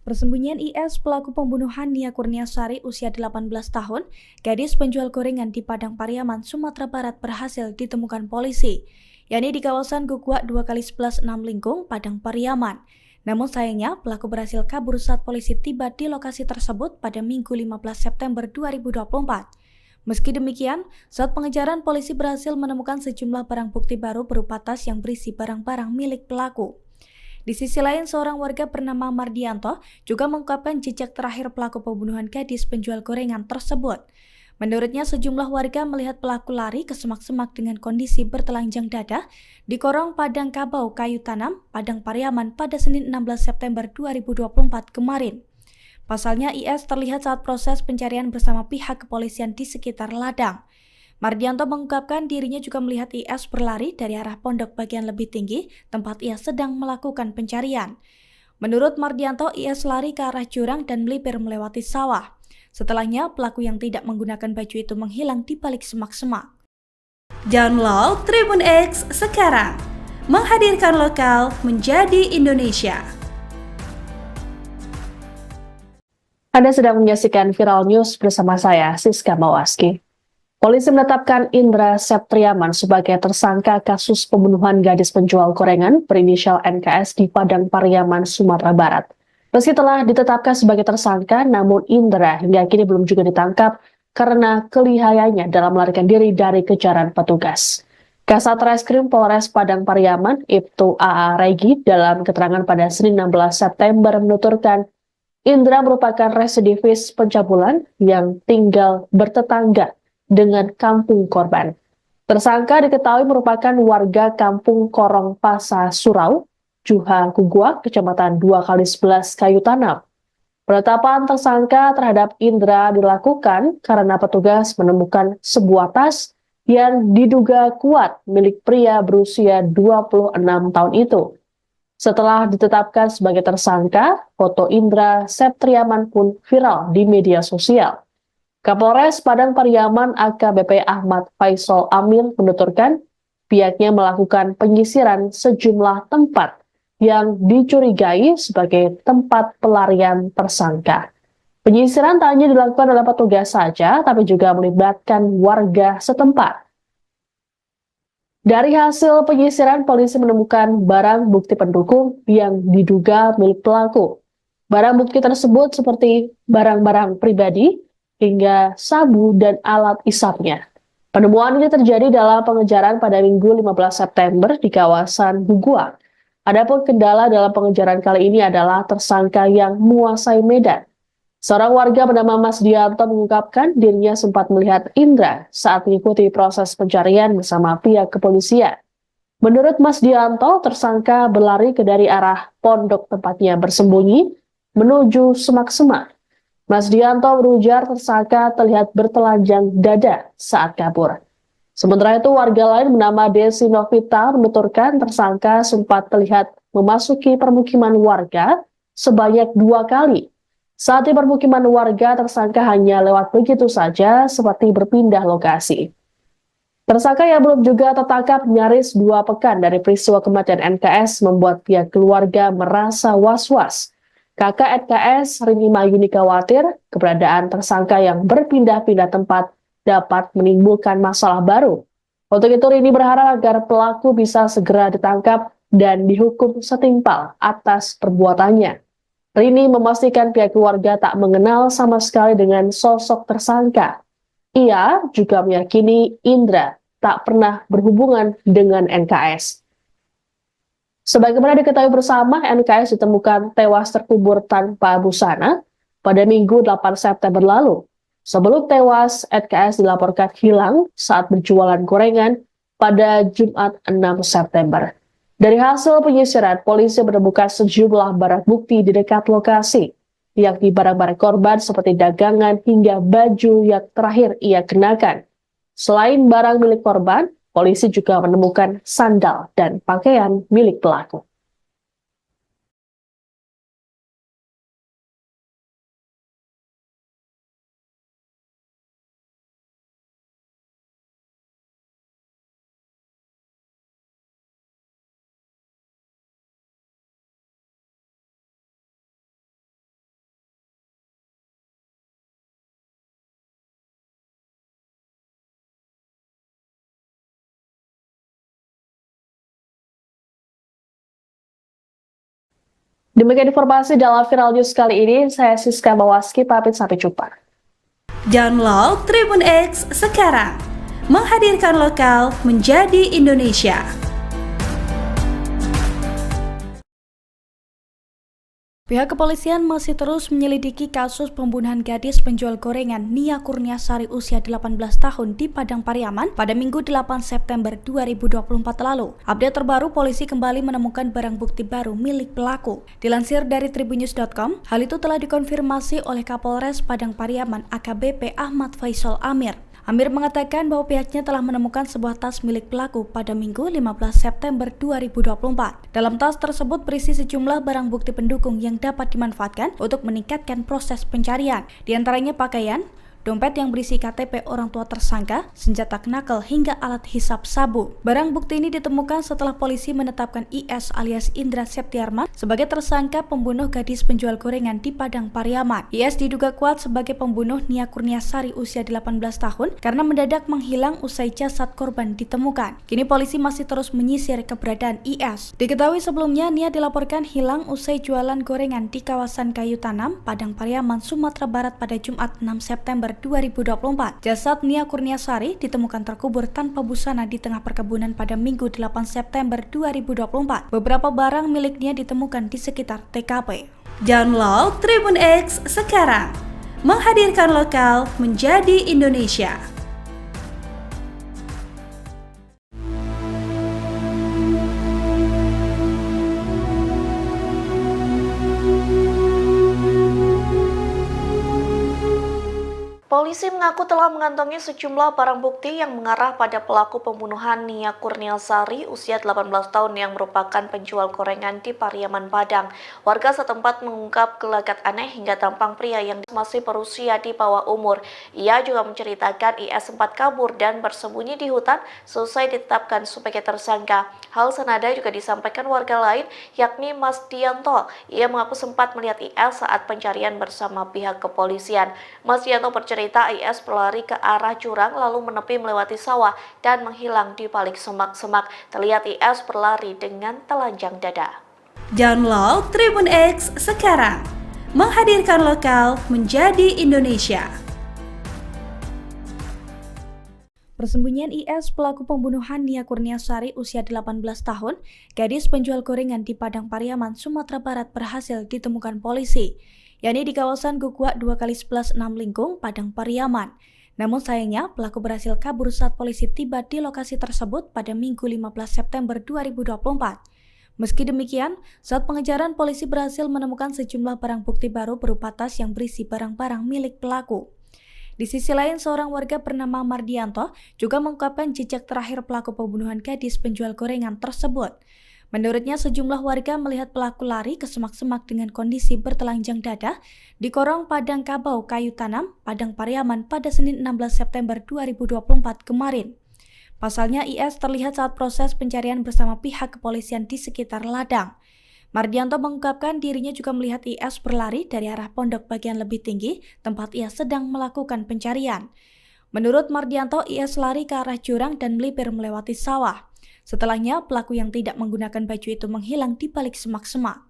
Persembunyian IS pelaku pembunuhan Nia Kurniasari usia 18 tahun, gadis penjual gorengan di Padang Pariaman, Sumatera Barat berhasil ditemukan polisi, yakni di kawasan Gugwak 2x11 6 Lingkung, Padang Pariaman. Namun sayangnya pelaku berhasil kabur saat polisi tiba di lokasi tersebut pada Minggu 15 September 2024. Meski demikian, saat pengejaran polisi berhasil menemukan sejumlah barang bukti baru berupa tas yang berisi barang-barang milik pelaku. Di sisi lain, seorang warga bernama Mardianto juga mengungkapkan jejak terakhir pelaku pembunuhan gadis penjual gorengan tersebut. Menurutnya, sejumlah warga melihat pelaku lari ke semak-semak dengan kondisi bertelanjang dada di Korong Padang Kabau Kayu Tanam, Padang Pariaman pada Senin 16 September 2024 kemarin. Pasalnya, IS terlihat saat proses pencarian bersama pihak kepolisian di sekitar ladang. Mardianto mengungkapkan dirinya juga melihat IS berlari dari arah pondok bagian lebih tinggi, tempat ia sedang melakukan pencarian. Menurut Mardianto, IS lari ke arah jurang dan melipir melewati sawah. Setelahnya, pelaku yang tidak menggunakan baju itu menghilang di balik semak-semak. Download Tribun X sekarang, menghadirkan lokal menjadi Indonesia. Anda sedang menyaksikan Viral News bersama saya, Siska Mawaski. Polisi menetapkan Indra Septriaman sebagai tersangka kasus pembunuhan gadis penjual gorengan berinisial NKS di Padang Pariaman, Sumatera Barat. Meski telah ditetapkan sebagai tersangka, namun Indra hingga kini belum juga ditangkap karena kelihayannya dalam melarikan diri dari kejaran petugas. Kasat Reskrim Polres Padang Pariaman, Ibtu AA Regi, dalam keterangan pada Senin 16 September menuturkan Indra merupakan residivis pencabulan yang tinggal bertetangga dengan kampung korban. Tersangka diketahui merupakan warga kampung Korong Pasa Surau, Juha Gugwak, Kecamatan 2x11 Kayu Tanam. Penetapan tersangka terhadap Indra dilakukan karena petugas menemukan sebuah tas yang diduga kuat milik pria berusia 26 tahun itu. Setelah ditetapkan sebagai tersangka, foto Indra Septriaman pun viral di media sosial. Kapolres Padang Pariaman AKBP Ahmad Faisal Amir menuturkan pihaknya melakukan penyisiran sejumlah tempat yang dicurigai sebagai tempat pelarian tersangka. Penyisiran tak hanya dilakukan oleh petugas saja, tapi juga melibatkan warga setempat. Dari hasil penyisiran, polisi menemukan barang bukti pendukung yang diduga milik pelaku. Barang bukti tersebut seperti barang-barang pribadi hingga sabu dan alat isapnya. Penemuan ini terjadi dalam pengejaran pada Minggu 15 September di kawasan Gugwak. Adapun kendala dalam pengejaran kali ini adalah tersangka yang menguasai medan. Seorang warga bernama Mas Dianto mengungkapkan dirinya sempat melihat Indra saat mengikuti proses pencarian bersama pihak kepolisian. Menurut Mas Dianto, tersangka berlari ke dari arah pondok tempatnya bersembunyi menuju semak-semak. Mas Dianto berujar tersangka terlihat bertelanjang dada saat kabur. Sementara itu, warga lain bernama Desi Novita menuturkan tersangka sempat terlihat memasuki permukiman warga sebanyak 2 kali. Saat di permukiman warga, tersangka hanya lewat begitu saja seperti berpindah lokasi. Tersangka yang belum juga tertangkap nyaris 2 pekan dari peristiwa kematian NKS membuat pihak keluarga merasa was-was. Kakak NKS, Rini Mayuni, khawatir keberadaan tersangka yang berpindah-pindah tempat dapat menimbulkan masalah baru. Untuk itu Rini berharap agar pelaku bisa segera ditangkap dan dihukum setimpal atas perbuatannya. Rini memastikan pihak keluarga tak mengenal sama sekali dengan sosok tersangka. Ia juga meyakini Indra tak pernah berhubungan dengan NKS. Sebagaimana diketahui bersama, NKS ditemukan tewas terkubur tanpa busana pada Minggu 8 September lalu. Sebelum tewas, NKS dilaporkan hilang saat berjualan gorengan pada Jumat 6 September. Dari hasil penyisiran, polisi menemukan sejumlah barang bukti di dekat lokasi, yakni barang-barang korban seperti dagangan hingga baju yang terakhir ia kenakan. Selain barang milik korban, polisi juga menemukan sandal dan pakaian milik pelaku. Demikian informasi dalam Viral News kali ini. Saya Siska Bawaski, pamit sampai jumpa. Download Tribun X sekarang, menghadirkan lokal menjadi Indonesia. Pihak kepolisian masih terus menyelidiki kasus pembunuhan gadis penjual gorengan Nia Kurniasari usia 18 tahun di Padang Pariaman pada Minggu 8 September 2024 lalu. Update terbaru, polisi kembali menemukan barang bukti baru milik pelaku. Dilansir dari tribunnews.com, hal itu telah dikonfirmasi oleh Kapolres Padang Pariaman AKBP Ahmad Faisal Amir. Amir mengatakan bahwa pihaknya telah menemukan sebuah tas milik pelaku pada Minggu 15 September 2024. Dalam tas tersebut berisi sejumlah barang bukti pendukung yang dapat dimanfaatkan untuk meningkatkan proses pencarian. Di antaranya pakaian, dompet yang berisi KTP orang tua tersangka, senjata knuckle, hingga alat hisap sabu. Barang bukti ini ditemukan setelah polisi menetapkan IS alias Indra Septiarman sebagai tersangka pembunuh gadis penjual gorengan di Padang Pariaman. IS diduga kuat sebagai pembunuh Nia Kurniasari usia 18 tahun karena mendadak menghilang usai jasad korban ditemukan. Kini polisi masih terus menyisir keberadaan IS. Diketahui sebelumnya Nia dilaporkan hilang usai jualan gorengan di kawasan Kayu Tanam, Padang Pariaman, Sumatera Barat pada Jumat 6 September 2024. Jasad Nia Kurniasari ditemukan terkubur tanpa busana di tengah perkebunan pada Minggu 8 September 2024. Beberapa barang milik Nia ditemukan di sekitar TKP. Download Tribun X sekarang, menghadirkan lokal menjadi Indonesia. Polisi mengaku telah mengantongi sejumlah barang bukti yang mengarah pada pelaku pembunuhan Nia Kurniasari usia 18 tahun yang merupakan penjual gorengan di Pariaman, Padang. Warga setempat mengungkap gelagat aneh hingga tampang pria yang masih berusia di bawah umur. Ia juga menceritakan IS sempat kabur dan bersembunyi di hutan selesai ditetapkan sebagai tersangka. Hal senada juga disampaikan warga lain, yakni Mas Dianto. Ia mengaku sempat melihat IS saat pencarian bersama pihak kepolisian. Mas Dianto bercerita IS berlari ke arah jurang lalu menepi melewati sawah dan menghilang di balik semak-semak. Terlihat IS berlari dengan telanjang dada. Download Tribun X sekarang, menghadirkan lokal menjadi Indonesia. Persembunyian IS pelaku pembunuhan Nia Kurniasari usia 18 tahun, gadis penjual gorengan di Padang Pariaman, Sumatera Barat berhasil ditemukan polisi, yakni di kawasan Gugwak 2x11 6 Lingkung, Padang Pariaman. Namun sayangnya pelaku berhasil kabur saat polisi tiba di lokasi tersebut pada Minggu 15 September 2024. Meski demikian, saat pengejaran polisi berhasil menemukan sejumlah barang bukti baru berupa tas yang berisi barang-barang milik pelaku. Di sisi lain, seorang warga bernama Mardianto juga mengungkapkan jejak terakhir pelaku pembunuhan gadis penjual gorengan tersebut. Menurutnya, sejumlah warga melihat pelaku lari ke semak-semak dengan kondisi bertelanjang dada di korong Padang Kabau Kayu Tanam, Padang Pariaman pada Senin 16 September 2024 kemarin. Pasalnya, IS terlihat saat proses pencarian bersama pihak kepolisian di sekitar ladang. Mardianto mengungkapkan dirinya juga melihat IS berlari dari arah pondok bagian lebih tinggi, tempat ia sedang melakukan pencarian. Menurut Mardianto, IS lari ke arah jurang dan melipir melewati sawah. Setelahnya, pelaku yang tidak menggunakan baju itu menghilang di balik semak-semak.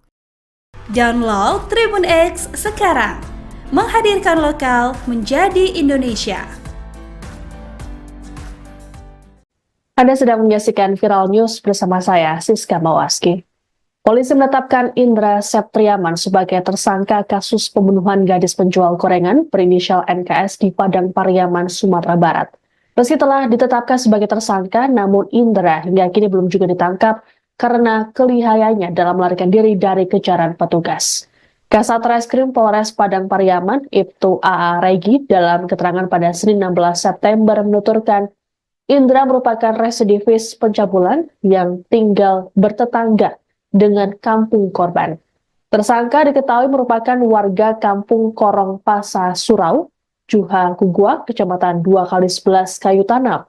Download Tribun X sekarang, menghadirkan lokal menjadi Indonesia. Anda sedang menyaksikan Viral News bersama saya, Siska Mawaski. Polisi menetapkan Indra Septriaman sebagai tersangka kasus pembunuhan gadis penjual gorengan berinisial NKS di Padang Pariaman, Sumatera Barat. Meski telah ditetapkan sebagai tersangka, namun Indra hingga kini belum juga ditangkap karena kelihayannya dalam melarikan diri dari kejaran petugas. Kasat Reskrim Polres Padang Pariaman, Ibtu AA Regi, dalam keterangan pada Senin 16 September menuturkan, Indra merupakan residivis pencabulan yang tinggal bertetangga dengan kampung korban. Tersangka diketahui merupakan warga kampung Korong Pasa Surau, Juha Gugua, Kecamatan 2x11 Kayu Tanam.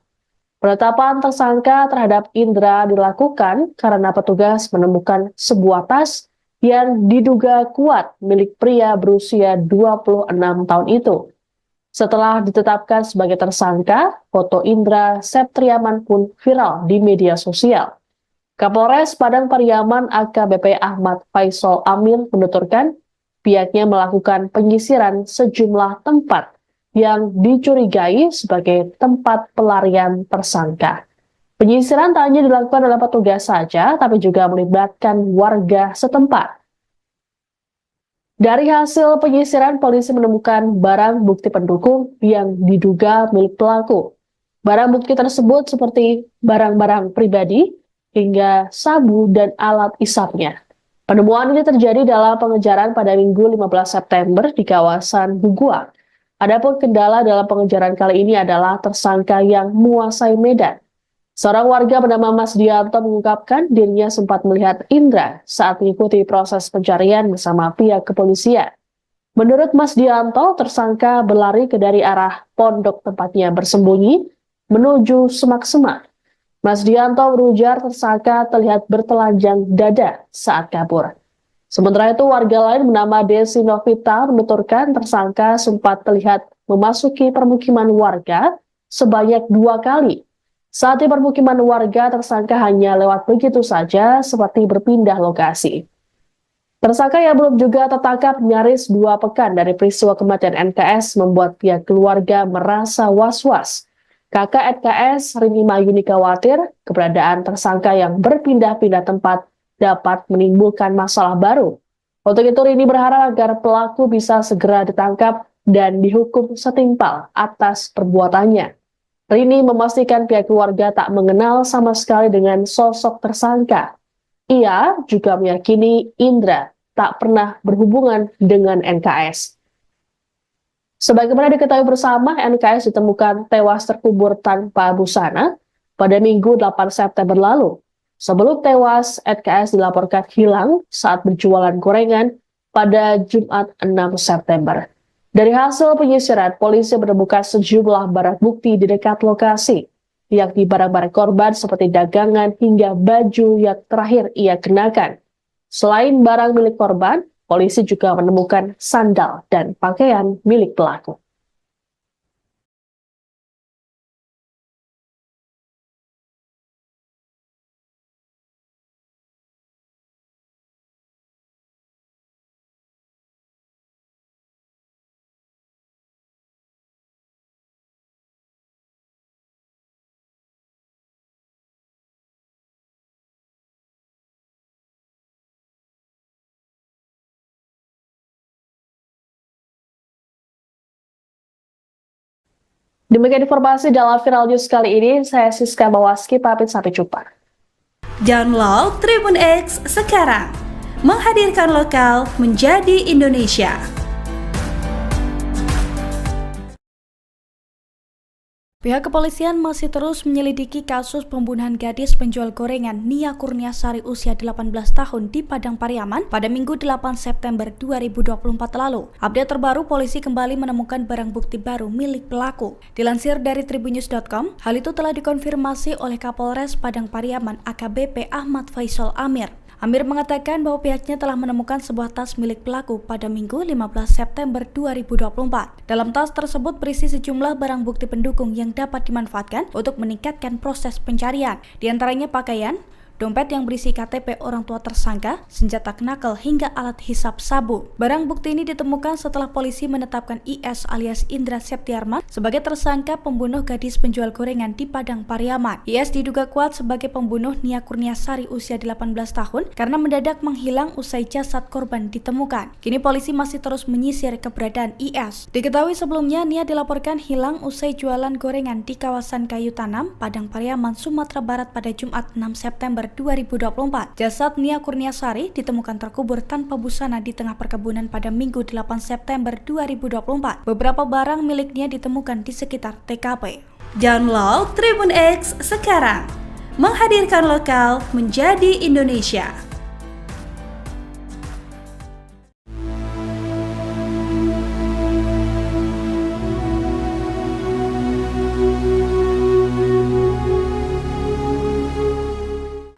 Penetapan tersangka terhadap Indra dilakukan karena petugas menemukan sebuah tas yang diduga kuat milik pria berusia 26 tahun itu. Setelah ditetapkan sebagai tersangka, foto Indra Septriaman pun viral di media sosial. Kapolres Padang Pariaman AKBP Ahmad Faisal Amir menuturkan pihaknya melakukan penyisiran sejumlah tempat yang dicurigai sebagai tempat pelarian tersangka. Penyisiran tak hanya dilakukan oleh petugas saja, tapi juga melibatkan warga setempat. Dari hasil penyisiran, polisi menemukan barang bukti pendukung yang diduga milik pelaku. Barang bukti tersebut seperti barang-barang pribadi, hingga sabu dan alat isapnya. Penemuan ini terjadi dalam pengejaran pada Minggu 15 September di kawasan Bugua. Adapun kendala dalam pengejaran kali ini adalah tersangka yang menguasai medan. Seorang warga bernama Mas Dianto mengungkapkan dirinya sempat melihat Indra saat mengikuti proses pencarian bersama pihak kepolisian. Menurut Mas Dianto, tersangka berlari ke dari arah pondok tempatnya bersembunyi menuju semak-semak. Mas Dianto berujar tersangka terlihat bertelanjang dada saat kabur. Sementara itu, warga lain bernama Desi Novita menuturkan tersangka sempat terlihat memasuki permukiman warga sebanyak 2 kali. Saat di permukiman warga, tersangka hanya lewat begitu saja seperti berpindah lokasi. Tersangka yang belum juga tertangkap nyaris 2 pekan dari peristiwa kematian NKS membuat pihak keluarga merasa was-was. Kakak NKS, Rini Mayuni, khawatir keberadaan tersangka yang berpindah-pindah tempat dapat menimbulkan masalah baru. Untuk itu, Rini berharap agar pelaku bisa segera ditangkap dan dihukum setimpal atas perbuatannya. Rini memastikan pihak keluarga tak mengenal sama sekali dengan sosok tersangka. Ia juga meyakini Indra tak pernah berhubungan dengan NKS. Sebagaimana diketahui bersama, NKS ditemukan tewas terkubur tanpa busana pada Minggu 8 September lalu. Sebelum tewas, NKS dilaporkan hilang saat berjualan gorengan pada Jumat 6 September. Dari hasil penyisiran, polisi menemukan sejumlah barang bukti di dekat lokasi, yakni barang-barang korban seperti dagangan hingga baju yang terakhir ia kenakan. Selain barang milik korban, polisi juga menemukan sandal dan pakaian milik pelaku. Demikian informasi dalam Viral News kali ini. Saya Siska Mawaski, pamit sampai jumpa. Download Tribun X sekarang, menghadirkan lokal menjadi Indonesia. Pihak kepolisian masih terus menyelidiki kasus pembunuhan gadis penjual gorengan Nia Kurniasari usia 18 tahun di Padang Pariaman pada Minggu 8 September 2024 lalu. Update terbaru, polisi kembali menemukan barang bukti baru milik pelaku. Dilansir dari tribunnews.com, hal itu telah dikonfirmasi oleh Kapolres Padang Pariaman AKBP Ahmad Faisal Amir. Amir mengatakan bahwa pihaknya telah menemukan sebuah tas milik pelaku pada Minggu 15 September 2024. Dalam tas tersebut berisi sejumlah barang bukti pendukung yang dapat dimanfaatkan untuk meningkatkan proses pencarian. Di antaranya pakaian, dompet yang berisi KTP orang tua tersangka, senjata knuckle, hingga alat hisap sabu. Barang bukti ini ditemukan setelah polisi menetapkan IS alias Indra Septiarman sebagai tersangka pembunuh gadis penjual gorengan di Padang Pariaman. IS diduga kuat sebagai pembunuh Nia Kurniasari usia 18 tahun karena mendadak menghilang usai jasad korban ditemukan. Kini polisi masih terus menyisir keberadaan IS. Diketahui sebelumnya Nia dilaporkan hilang usai jualan gorengan di kawasan Kayu Tanam, Padang Pariaman, Sumatera Barat pada Jumat 6 September 2024. Jasad Nia Kurniasari ditemukan terkubur tanpa busana di tengah perkebunan pada Minggu 8 September 2024. Beberapa barang miliknya ditemukan di sekitar TKP. Download Tribun X sekarang, menghadirkan lokal menjadi Indonesia.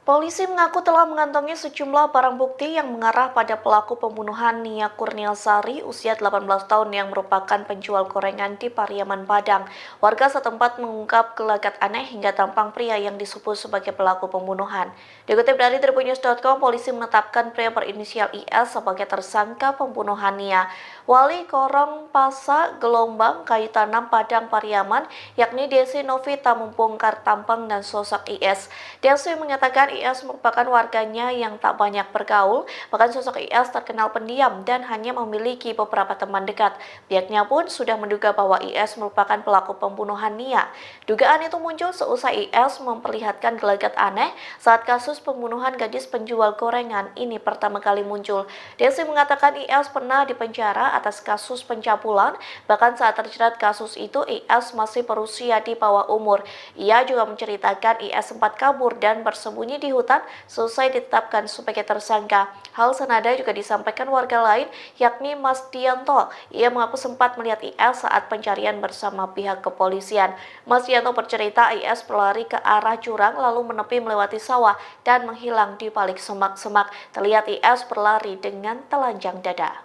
Polisi mengaku telah mengantongi sejumlah barang bukti yang mengarah pada pelaku pembunuhan Nia Kurniasari usia 18 tahun yang merupakan penjual gorengan di Pariaman, Padang. Warga setempat mengungkap gelagat aneh hingga tampang pria yang disebut sebagai pelaku pembunuhan. Dikutip dari tribunnews.com, polisi menetapkan pria berinisial IS sebagai tersangka pembunuhan Nia. Wali Korong Pasa Gelombang Kayu Tanam Padang Pariaman yakni Desi Novita membongkar tampang dan sosok IS. Desi mengatakan IS merupakan warganya yang tak banyak bergaul, bahkan sosok IS terkenal pendiam dan hanya memiliki beberapa teman dekat. Pihaknya pun sudah menduga bahwa IS merupakan pelaku pembunuhan Nia. Dugaan itu muncul seusai IS memperlihatkan gelagat aneh saat kasus pembunuhan gadis penjual gorengan ini pertama kali muncul. Desi mengatakan IS pernah dipenjara atas kasus pencabulan, bahkan saat terjerat kasus itu IS masih berusia di bawah umur. Ia juga menceritakan IS sempat kabur dan bersembunyi di hutan selesai ditetapkan sebagai tersangka. Hal senada juga disampaikan warga lain yakni Mas Dianto. Ia mengaku sempat melihat IS saat pencarian bersama pihak kepolisian. Mas Dianto bercerita IS berlari ke arah jurang lalu menepi melewati sawah dan menghilang di balik semak-semak. Terlihat IS berlari dengan telanjang dada.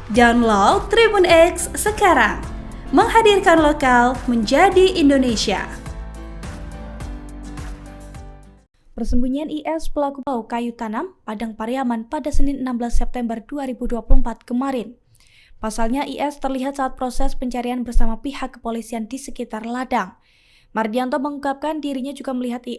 Download Tribun X sekarang, menghadirkan lokal menjadi Indonesia. Persembunyian IS pelaku bau Kayu Tanam, Padang Pariaman pada Senin 16 September 2024 kemarin. Pasalnya IS terlihat saat proses pencarian bersama pihak kepolisian di sekitar ladang. Mardianto mengungkapkan dirinya juga melihat IS